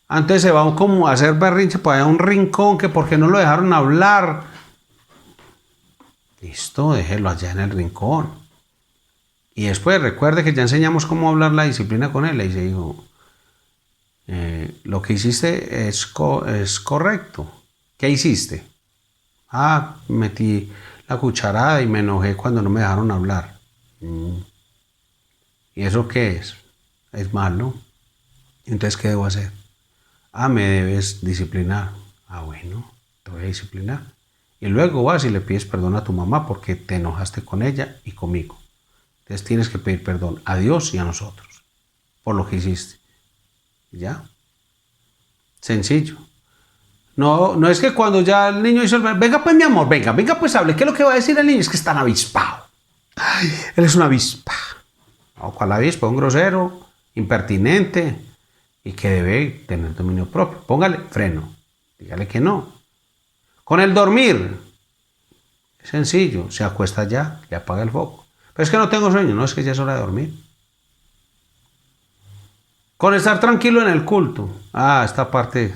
Antes se va como a hacer berrinche para allá a un rincón, que porque no lo dejaron hablar. Listo, déjelo allá en el rincón. Y después recuerde que ya enseñamos cómo hablar la disciplina con él. Le dice, hijo, lo que hiciste es correcto. ¿Qué hiciste? Metí la cucharada y me enojé cuando no me dejaron hablar. ¿Y eso qué es? Es malo. Entonces, ¿qué debo hacer? Me debes disciplinar. Bueno, te voy a disciplinar. Y luego vas y le pides perdón a tu mamá porque te enojaste con ella y conmigo. Entonces tienes que pedir perdón a Dios y a nosotros por lo que hiciste. ¿Ya? Sencillo. No es que cuando ya el niño hizo venga pues mi amor, venga pues hable. ¿Qué es lo que va a decir el niño? Es que está avispado. Ay, él es una avispa. ¿Cuál avispa? Un grosero, impertinente y que debe tener dominio propio. Póngale freno. Dígale que no. Con el dormir. Es sencillo. Se acuesta ya, le apaga el foco. Pero es que no tengo sueño. No, es que ya es hora de dormir. Con estar tranquilo en el culto. Esta parte,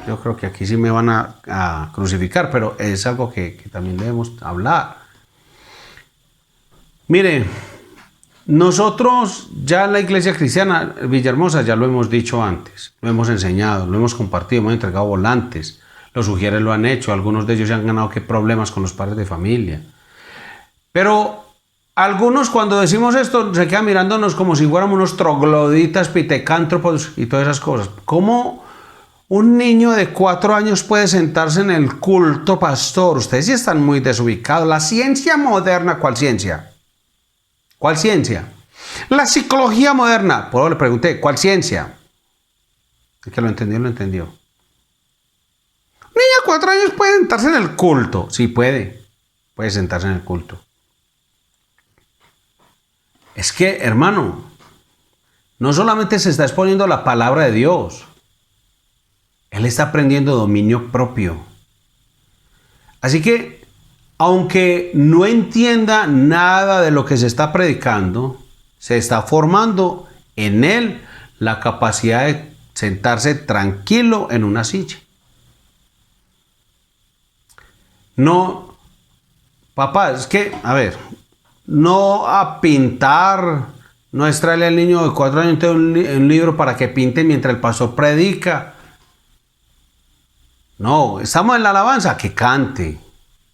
yo creo que aquí sí me van a crucificar, pero es algo que también debemos hablar. Mire, nosotros ya en la iglesia cristiana Villahermosa ya lo hemos dicho antes, lo hemos enseñado, lo hemos compartido, hemos entregado volantes, los sugieres lo han hecho, algunos de ellos se han ganado problemas con los padres de familia. Pero algunos cuando decimos esto se quedan mirándonos como si fuéramos unos trogloditas, pitecántropos y todas esas cosas. ¿Cómo un niño de 4 años puede sentarse en el culto, pastor? Ustedes sí están muy desubicados. La ciencia moderna, ¿cuál ciencia? ¿Cuál ciencia? La psicología moderna. Por eso le pregunté, ¿cuál ciencia? El que lo entendió, lo entendió. Niña de 4 años puede sentarse en el culto. Sí, puede sentarse en el culto. Es que, hermano, no solamente se está exponiendo la palabra de Dios, él está aprendiendo dominio propio. Así que, aunque no entienda nada de lo que se está predicando, se está formando en él la capacidad de sentarse tranquilo en una silla. No, papá, es que, a ver, no a pintar, no es traerle al niño de 4 años un libro para que pinte mientras el pastor predica. No, estamos en la alabanza, que cante.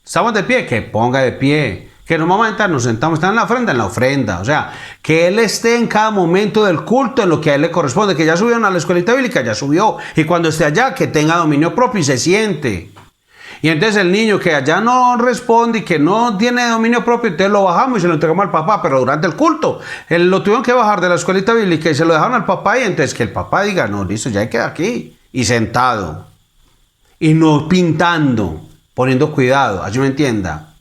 Estamos de pie, que ponga de pie. Que nos vamos a sentar, nos sentamos, está en la ofrenda. O sea, que él esté en cada momento del culto en lo que a él le corresponde. Que ya subieron a la escuelita bíblica, ya subió. Y cuando esté allá, que tenga dominio propio y se siente. Y entonces el niño que allá no responde y que no tiene dominio propio, entonces lo bajamos y se lo entregamos al papá, pero durante el culto, él lo tuvieron que bajar de la escuelita bíblica y se lo dejaron al papá y entonces que el papá diga, no, listo, ya queda aquí y sentado. Y no pintando, poniendo cuidado, así me entienda.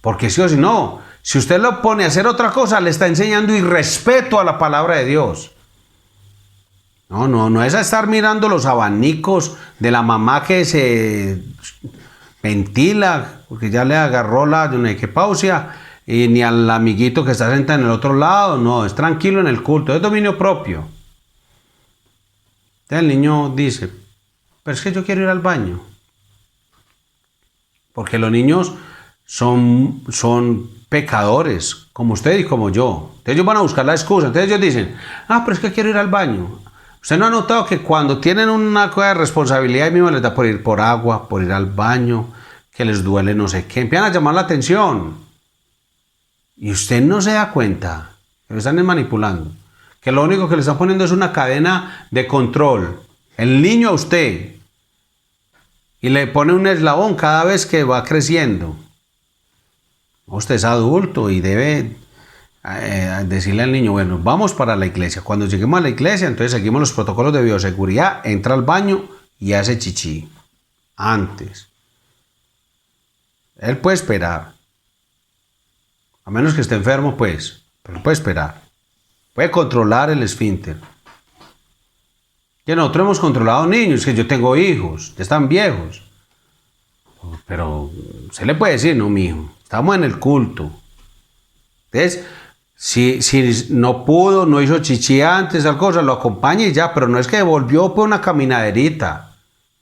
Porque sí o si no, si usted lo pone a hacer otra cosa, le está enseñando irrespeto a la palabra de Dios. No es a estar mirando los abanicos de la mamá que se ventila, porque ya le agarró la pausia, y ni al amiguito que está sentado en el otro lado, no, es tranquilo en el culto, es dominio propio. Entonces el niño dice, pero es que yo quiero ir al baño. Porque los niños son pecadores, como usted y como yo. Entonces ellos van a buscar la excusa, entonces ellos dicen, pero es que quiero ir al baño. ¿Usted no ha notado que cuando tienen una cosa de responsabilidad, mismo les da por ir por agua, por ir al baño, que les duele no sé qué? Empiezan a llamar la atención. Y usted no se da cuenta que lo están manipulando. Que lo único que le están poniendo es una cadena de control. El niño a usted. Y le pone un eslabón cada vez que va creciendo. Usted es adulto y debe decirle al niño, bueno, vamos para la iglesia. Cuando lleguemos a la iglesia, entonces seguimos los protocolos de bioseguridad, entra al baño y hace chichi. Antes. Él puede esperar. A menos que esté enfermo, pues. Pero puede esperar. Puede controlar el esfínter. Que nosotros hemos controlado niños, que yo tengo hijos, ya están viejos. Pero se le puede decir, no, mijo, estamos en el culto. Entonces, si no pudo, no hizo chichi antes, tal cosa, lo acompaña y ya, pero no es que volvió por una caminaderita.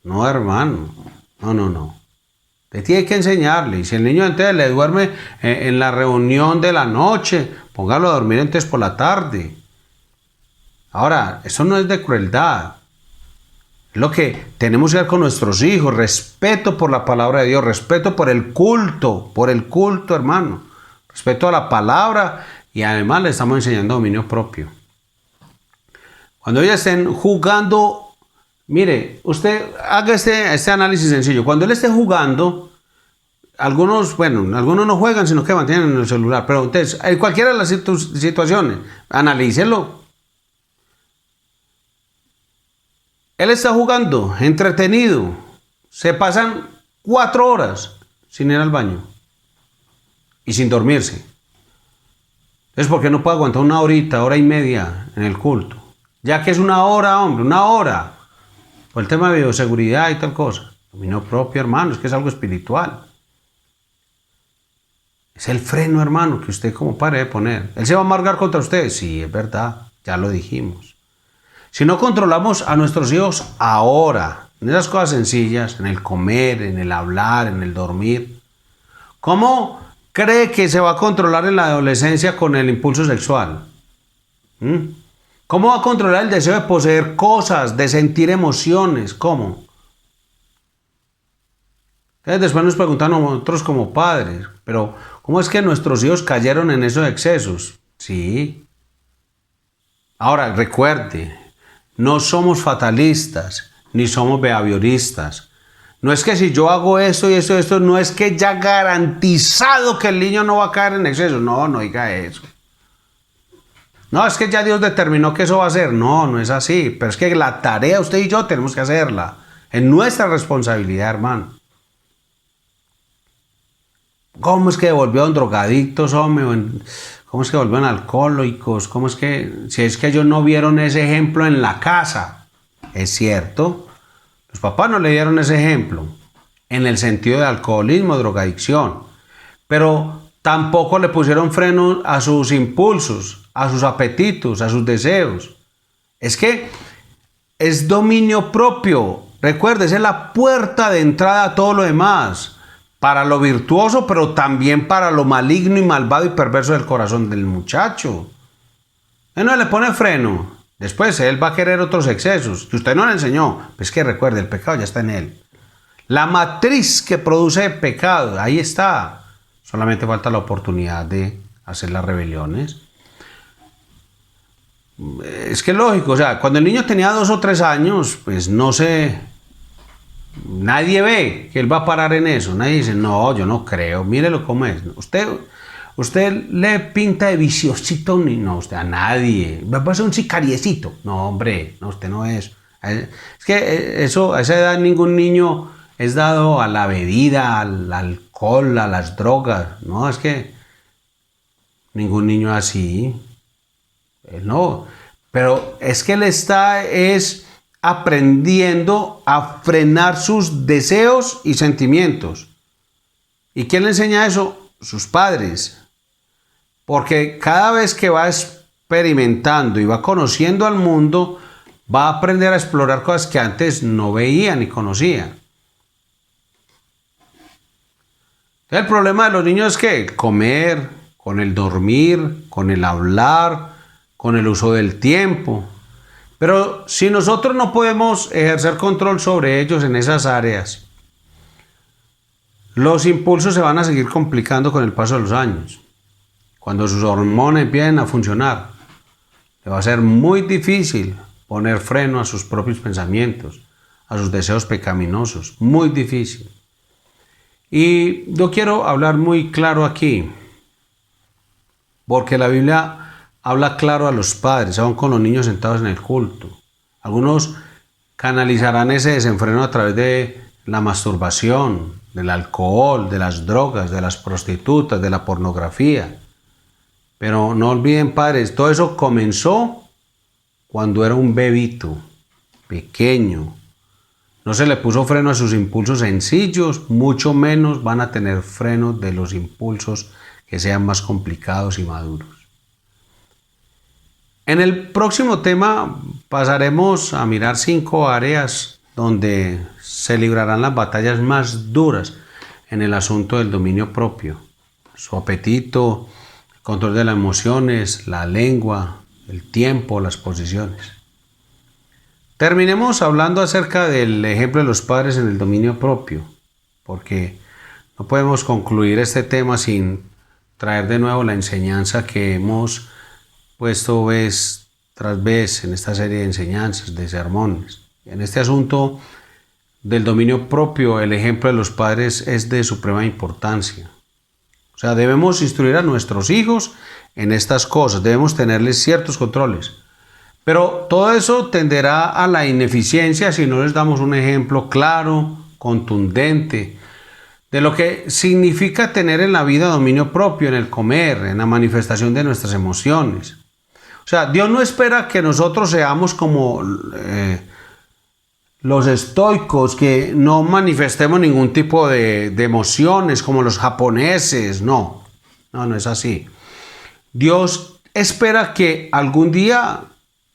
No, hermano, no. Usted tiene que enseñarle, y si el niño entonces le duerme en la reunión de la noche, póngalo a dormir entonces por la tarde. Ahora, eso no es de crueldad. Es lo que tenemos que hacer con nuestros hijos, respeto por la palabra de Dios, respeto por el culto, hermano. Respeto a la palabra y además le estamos enseñando dominio propio. Cuando ellos estén jugando, mire, usted haga este análisis sencillo. Cuando él esté jugando, algunos no juegan, sino que mantienen en el celular. Pero entonces, en cualquiera de las situaciones, analícelo. Él está jugando, entretenido. Se pasan 4 horas sin ir al baño y sin dormirse. Es porque no puede aguantar una hora y media en el culto. Ya que es una hora, hombre, una hora. Por el tema de bioseguridad y tal cosa. Dominio propio, hermano, es que es algo espiritual. Es el freno, hermano, que usted como padre debe poner. ¿Él se va a amargar contra usted? Sí, es verdad, ya lo dijimos. Si no controlamos a nuestros hijos ahora, en esas cosas sencillas, en el comer, en el hablar, en el dormir, ¿cómo cree que se va a controlar en la adolescencia con el impulso sexual? ¿Cómo va a controlar el deseo de poseer cosas, de sentir emociones? ¿Cómo? Entonces después nos preguntan nosotros como padres, pero ¿cómo es que nuestros hijos cayeron en esos excesos? Sí. Ahora, recuerde, no somos fatalistas, ni somos behavioristas. No es que si yo hago esto y esto, no es que ya garantizado que el niño no va a caer en exceso. No diga eso. No, es que ya Dios determinó que eso va a ser. No, no es así. Pero es que la tarea usted y yo tenemos que hacerla. Es nuestra responsabilidad, hermano. ¿Cómo es que volvieron drogadictos, hombre? ¿Cómo es que volvieron alcohólicos? ¿Cómo es que, si es que ellos no vieron ese ejemplo en la casa? Es cierto. Los papás no le dieron ese ejemplo en el sentido de alcoholismo, drogadicción. Pero tampoco le pusieron freno a sus impulsos, a sus apetitos, a sus deseos. Es que es dominio propio. Recuerde, esa es la puerta de entrada a todo lo demás. Para lo virtuoso, pero también para lo maligno y malvado y perverso del corazón del muchacho. Él no le pone freno. Después él va a querer otros excesos que usted no le enseñó. Pues que recuerde, el pecado ya está en él. La matriz que produce pecado, ahí está. Solamente falta la oportunidad de hacer las rebeliones. Es que es lógico, o sea, cuando el niño tenía 2 o 3 años, pues no sé, nadie ve que él va a parar en eso. Nadie dice, no, yo no creo, mírelo cómo es. Usted le pinta de viciosito, no, usted a nadie. Va a ser un sicariecito. No, hombre, no, usted no es. Es que eso, a esa edad ningún niño es dado a la bebida, al alcohol, a las drogas. No, es que ningún niño es así. No, pero es que él está aprendiendo a frenar sus deseos y sentimientos. ¿Y quién le enseña eso? Sus padres. Porque cada vez que va experimentando y va conociendo al mundo, va a aprender a explorar cosas que antes no veía ni conocía. El problema de los niños es que comer, con el dormir, con el hablar, con el uso del tiempo. Pero si nosotros no podemos ejercer control sobre ellos en esas áreas, los impulsos se van a seguir complicando con el paso de los años. Cuando sus hormonas empiecen a funcionar, le va a ser muy difícil poner freno a sus propios pensamientos, a sus deseos pecaminosos. Muy difícil. Y yo quiero hablar muy claro aquí, porque la Biblia habla claro a los padres, aún con los niños sentados en el culto. Algunos canalizarán ese desenfreno a través de la masturbación, del alcohol, de las drogas, de las prostitutas, de la pornografía. Pero no olviden, padres, todo eso comenzó cuando era un bebito, pequeño. No se le puso freno a sus impulsos sencillos, mucho menos van a tener freno de los impulsos que sean más complicados y maduros. En el próximo tema pasaremos a mirar 5 áreas donde se librarán las batallas más duras en el asunto del dominio propio. Su apetito, el control de las emociones, la lengua, el tiempo, las posiciones. Terminemos hablando acerca del ejemplo de los padres en el dominio propio, porque no podemos concluir este tema sin traer de nuevo la enseñanza que hemos puesto vez tras vez en esta serie de enseñanzas, de sermones. En este asunto del dominio propio, el ejemplo de los padres es de suprema importancia. O sea, debemos instruir a nuestros hijos en estas cosas, debemos tenerles ciertos controles. Pero todo eso tenderá a la ineficiencia si no les damos un ejemplo claro, contundente, de lo que significa tener en la vida dominio propio, en el comer, en la manifestación de nuestras emociones. O sea, Dios no espera que nosotros seamos como los estoicos, que no manifestemos ningún tipo de emociones como los japoneses. No es así. Dios espera que algún día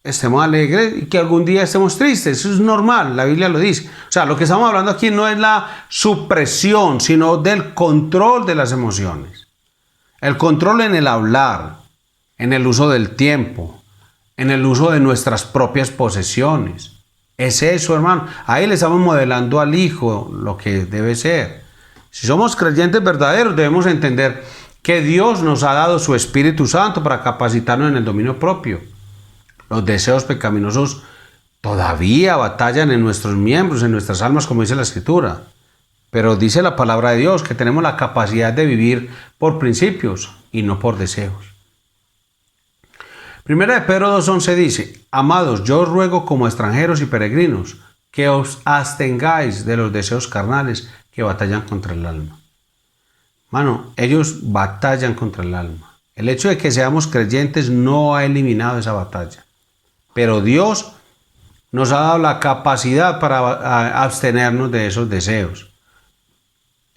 estemos alegres y que algún día estemos tristes. Eso es normal, la Biblia lo dice. O sea, lo que estamos hablando aquí no es la supresión, sino del control de las emociones. El control en el hablar, en el uso del tiempo, en el uso de nuestras propias posesiones. Es eso, hermano. Ahí le estamos modelando al hijo lo que debe ser. Si somos creyentes verdaderos, debemos entender que Dios nos ha dado su Espíritu Santo para capacitarnos en el dominio propio. Los deseos pecaminosos todavía batallan en nuestros miembros, en nuestras almas, como dice la Escritura. Pero dice la palabra de Dios que tenemos la capacidad de vivir por principios y no por deseos. Primera de Pedro 2:11 dice: Amados, yo os ruego como extranjeros y peregrinos que os abstengáis de los deseos carnales que batallan contra el alma. Mano, ellos batallan contra el alma. El hecho de que seamos creyentes no ha eliminado esa batalla. Pero Dios nos ha dado la capacidad para abstenernos de esos deseos.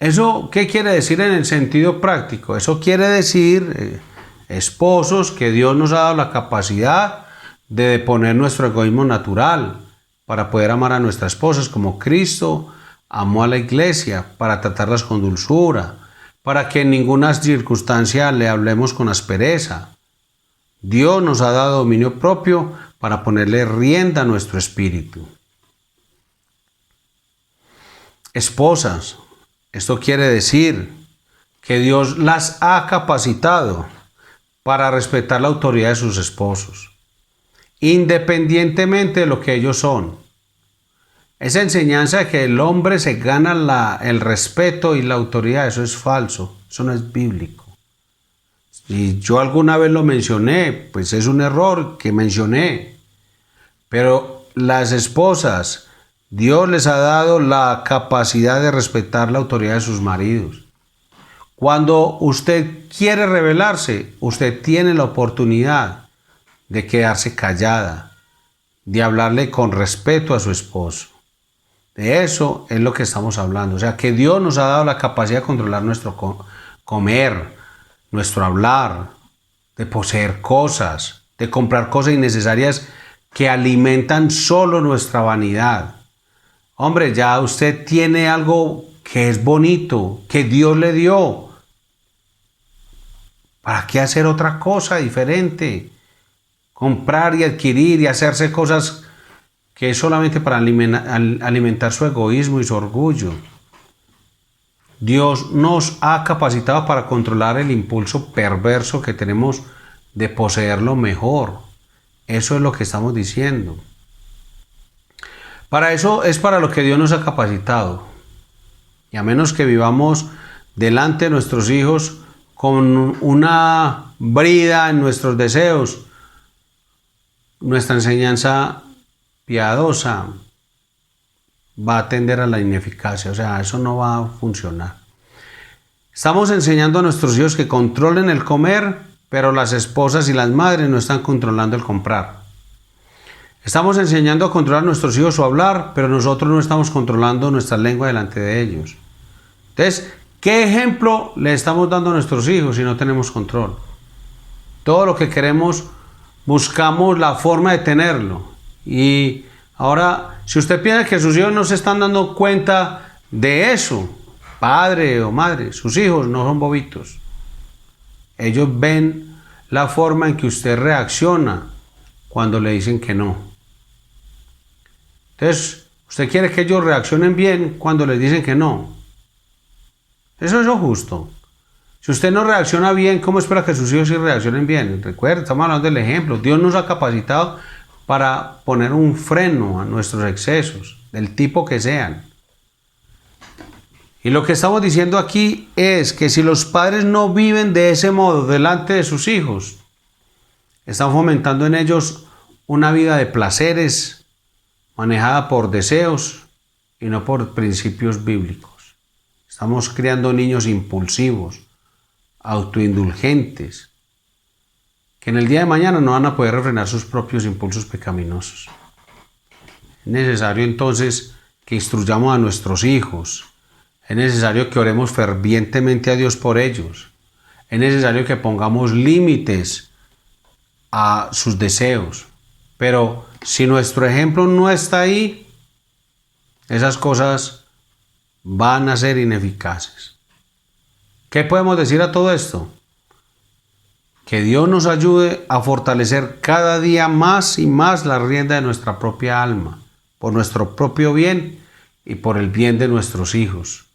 ¿Eso qué quiere decir en el sentido práctico? Eso quiere decir, esposos, que Dios nos ha dado la capacidad de deponer nuestro egoísmo natural para poder amar a nuestras esposas como Cristo amó a la iglesia, para tratarlas con dulzura, para que en ninguna circunstancia le hablemos con aspereza. Dios nos ha dado dominio propio para ponerle rienda a nuestro espíritu. Esposas, esto quiere decir que Dios las ha capacitado para respetar la autoridad de sus esposos, independientemente de lo que ellos son. Esa enseñanza de que el hombre se gana el respeto y la autoridad, eso es falso, eso no es bíblico. Y yo alguna vez lo mencioné, pues es un error que mencioné. Pero las esposas, Dios les ha dado la capacidad de respetar la autoridad de sus maridos. Cuando usted quiere rebelarse, usted tiene la oportunidad de quedarse callada, de hablarle con respeto a su esposo. De eso es lo que estamos hablando. O sea, que Dios nos ha dado la capacidad de controlar nuestro comer, nuestro hablar, de poseer cosas, de comprar cosas innecesarias que alimentan solo nuestra vanidad. Hombre, ya usted tiene algo que es bonito, que Dios le dio. ¿Para qué hacer otra cosa diferente? Comprar y adquirir y hacerse cosas que es solamente para alimentar su egoísmo y su orgullo. Dios nos ha capacitado para controlar el impulso perverso que tenemos de poseer lo mejor. Eso es lo que estamos diciendo. Para eso es para lo que Dios nos ha capacitado. Y a menos que vivamos delante de nuestros hijos con una brida en nuestros deseos, nuestra enseñanza piadosa va a tender a la ineficacia. O sea, eso no va a funcionar. Estamos enseñando a nuestros hijos que controlen el comer, pero las esposas y las madres no están controlando el comprar. Estamos enseñando a controlar a nuestros hijos su hablar, pero nosotros no estamos controlando nuestra lengua delante de ellos. Entonces, ¿qué ejemplo le estamos dando a nuestros hijos si no tenemos control? Todo lo que queremos, buscamos la forma de tenerlo. Y ahora, si usted piensa que sus hijos no se están dando cuenta de eso, padre o madre, sus hijos no son bobitos. Ellos ven la forma en que usted reacciona cuando le dicen que no. Entonces, usted quiere que ellos reaccionen bien cuando les dicen que no. Eso es lo justo. Si usted no reacciona bien, ¿cómo espera que sus hijos sí reaccionen bien? Recuerda, estamos hablando del ejemplo. Dios nos ha capacitado para poner un freno a nuestros excesos, del tipo que sean. Y lo que estamos diciendo aquí es que si los padres no viven de ese modo delante de sus hijos, están fomentando en ellos una vida de placeres manejada por deseos y no por principios bíblicos. Estamos criando niños impulsivos, autoindulgentes, que en el día de mañana no van a poder refrenar sus propios impulsos pecaminosos. Es necesario entonces que instruyamos a nuestros hijos. Es necesario que oremos fervientemente a Dios por ellos. Es necesario que pongamos límites a sus deseos. Pero si nuestro ejemplo no está ahí, esas cosas van a ser ineficaces. ¿Qué podemos decir a todo esto? Que Dios nos ayude a fortalecer cada día más y más la rienda de nuestra propia alma, por nuestro propio bien y por el bien de nuestros hijos.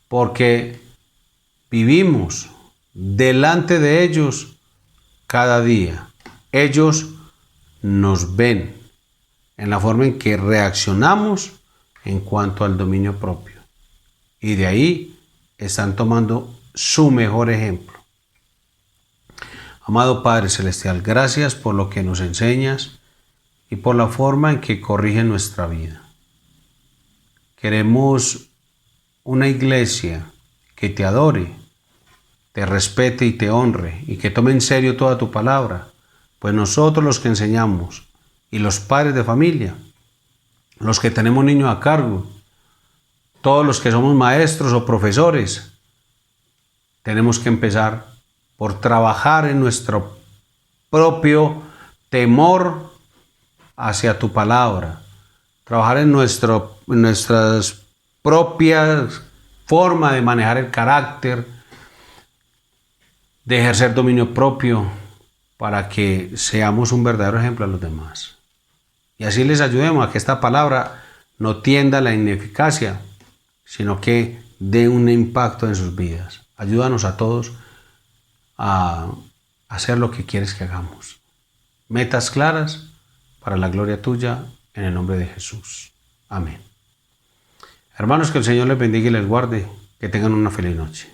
Porque vivimos delante de ellos cada día. Ellos nos ven en la forma en que reaccionamos en cuanto al dominio propio. Y de ahí están tomando su mejor ejemplo. Amado Padre Celestial, gracias por lo que nos enseñas y por la forma en que corrige nuestra vida. Queremos una iglesia que te adore, te respete y te honre y que tome en serio toda tu palabra, pues nosotros los que enseñamos y los padres de familia, los que tenemos niños a cargo, todos los que somos maestros o profesores, tenemos que empezar por trabajar en nuestro propio temor hacia tu palabra, trabajar en nuestras propias formas de manejar el carácter, de ejercer dominio propio, para que seamos un verdadero ejemplo a los demás. Y así les ayudemos a que esta palabra no tienda a la ineficacia, sino que dé un impacto en sus vidas. Ayúdanos a todos a hacer lo que quieres que hagamos. Metas claras para la gloria tuya, en el nombre de Jesús. Amén. Hermanos, que el Señor les bendiga y les guarde. Que tengan una feliz noche.